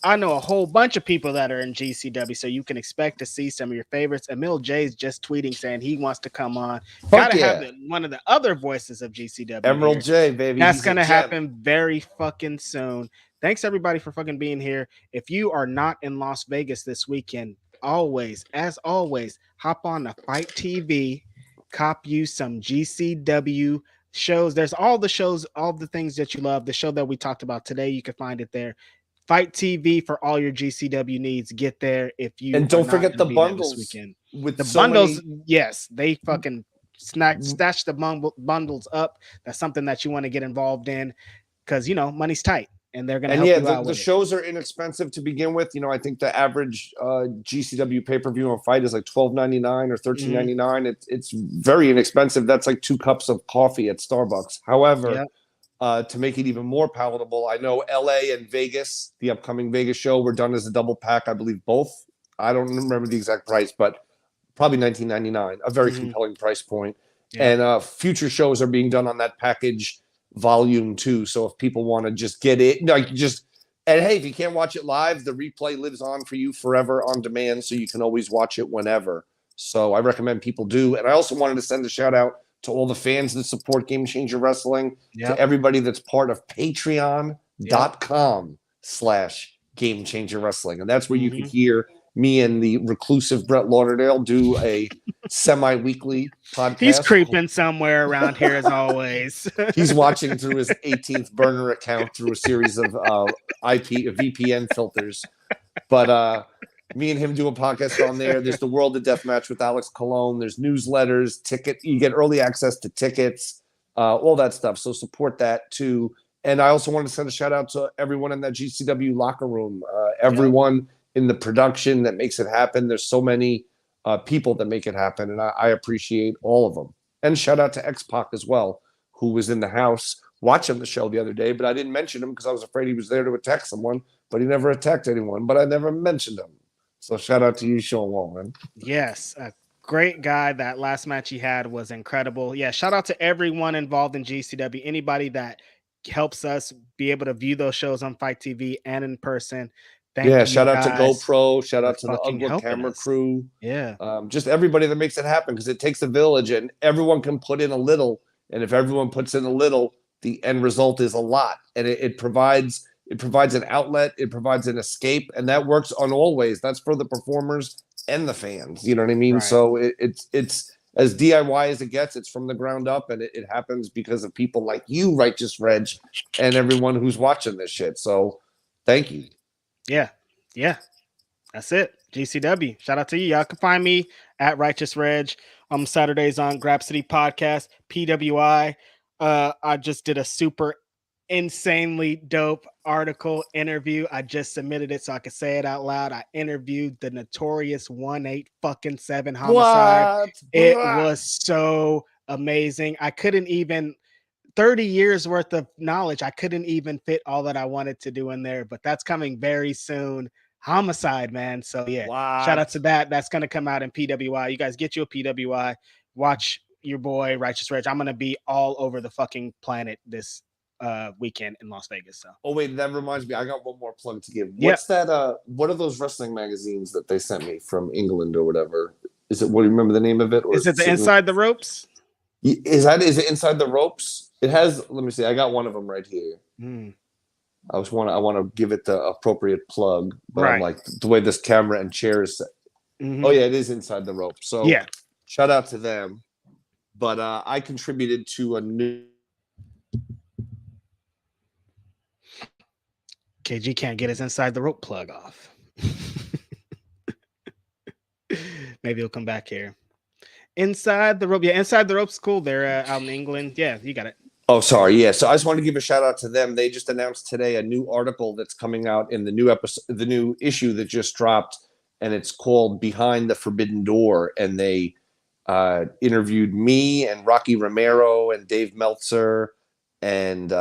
I know a whole bunch of people that are in GCW, so you can expect to see some of your favorites. Emil J's just tweeting saying he wants to come on. Gotta have one of the other voices of GCW. Emerald J, baby. That's gonna happen very fucking soon. Thanks everybody for fucking being here. If you are not in Las Vegas this weekend, as always, hop on to Fight TV, cop you some GCW shows. There's all the shows, all the things that you love. The show that we talked about today, you can find it there. Fight TV for all your GCW needs. Get there if you and don't forget the bundles this weekend. With the bundles, yes, they fucking stash the bundles up. That's something that you want to get involved in because money's tight and they're gonna help you out. The shows are inexpensive to begin with. I think the average GCW pay-per-view on Fight is like $12.99 or $13.99. It's very inexpensive. That's like 2 cups of coffee at Starbucks. However, to make it even more palatable, I know LA and Vegas, the upcoming Vegas show, were done as a double pack. I believe both. I don't remember the exact price, but probably $19.99, a very compelling price point. Yeah. And future shows are being done on that package volume 2. So if people want to just get it, and hey, if you can't watch it live, the replay lives on for you forever on demand, so you can always watch it whenever. So I recommend people do. And I also wanted to send a shout out to all the fans that support Game Changer Wrestling, to everybody that's part of patreon.com/Game Changer Wrestling. And that's where you can hear me and the reclusive Brett Lauderdale do a semi-weekly podcast. He's creeping somewhere around here as always. He's watching through his 18th burner account through a series of VPN filters. But me and him do a podcast on there. There's the World of Deathmatch with Alex Colon. There's newsletters, you get early access to tickets, all that stuff. So support that too. And I also want to send a shout out to everyone in that GCW locker room, everyone in the production that makes it happen. There's so many people that make it happen, and I appreciate all of them. And shout out to X-Pac as well, who was in the house watching the show the other day, but I didn't mention him because I was afraid he was there to attack someone, but he never attacked anyone, but I never mentioned him. So shout out to you, Sean Wall, man. Yes, a great guy. That last match he had was incredible. Yeah, shout out to everyone involved in GCW. Anybody that helps us be able to view those shows on Fight TV and in person. Thank you shout out to GoPro. Shout out to the Ugly Camera crew. Yeah. Just everybody that makes it happen, because it takes a village and everyone can put in a little. And if everyone puts in a little, the end result is a lot. And it provides an outlet, it provides an escape, and that works on all ways. That's for the performers and the fans. You know what I mean? Right. So it's as DIY as it gets. It's from the ground up, and it happens because of people like you, Righteous Reg, and everyone who's watching this shit. So thank you. Yeah. That's it. GCW. Shout out to you. Y'all can find me at Righteous Reg on Saturdays on Grab City Podcast, PWI. I just did a super insanely dope article interview. I just submitted it so I could say it out loud. I interviewed the notorious 1-8-7 homicide. It was so amazing. I couldn't even 30 years worth of knowledge. I couldn't even fit all that I wanted to do in there, but that's coming very soon. Homicide, man. So yeah, shout out to that. That's going to come out in PWI. You guys get you a PWI. Watch your boy Righteous Reg. I'm going to be all over the fucking planet this weekend in Las Vegas. So. Oh wait, that reminds me. I got one more plug to give. What's that? What are those wrestling magazines that they sent me from England or whatever? Is it? What do you remember the name of it? Or is it the Inside the Ropes? Is it Inside the Ropes? It has. Let me see. I got one of them right here. I want to give it the appropriate plug, but I'm like the way this camera and chair is set. Oh yeah, it is Inside the Ropes. So yeah, shout out to them. But I contributed to a new. KG can't get his Inside the Rope plug off. Maybe he'll come back here. Inside the Rope. Yeah, Inside the Rope's cool. They're out in England. Yeah, you got it. Oh, sorry. Yeah. So I just wanted to give a shout out to them. They just announced today a new article that's coming out in the new episode, the new issue that just dropped. and it's called Behind the Forbidden Door, and they interviewed me and Rocky Romero and Dave Meltzer and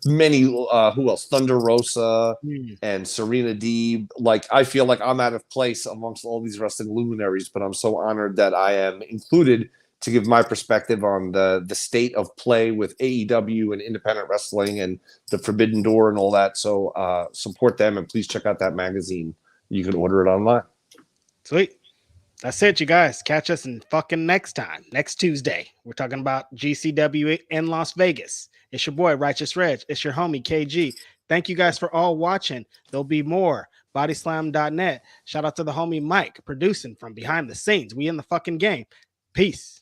many who else, Thunder Rosa and Serena Deeb. Like, I feel like I'm out of place amongst all these wrestling luminaries, but I'm so honored that I am included to give my perspective on the state of play with AEW and independent wrestling and the Forbidden Door and all that. So support them, and please check out that magazine. You can order it online. Sweet. That's it, you guys. Catch us in fucking next Tuesday. We're talking about GCW in Las Vegas. It's your boy, Righteous Reg. It's your homie, KG. Thank you guys for all watching. There'll be more. Bodyslam.net. Shout out to the homie Mike, producing from behind the scenes. We in the fucking game. Peace.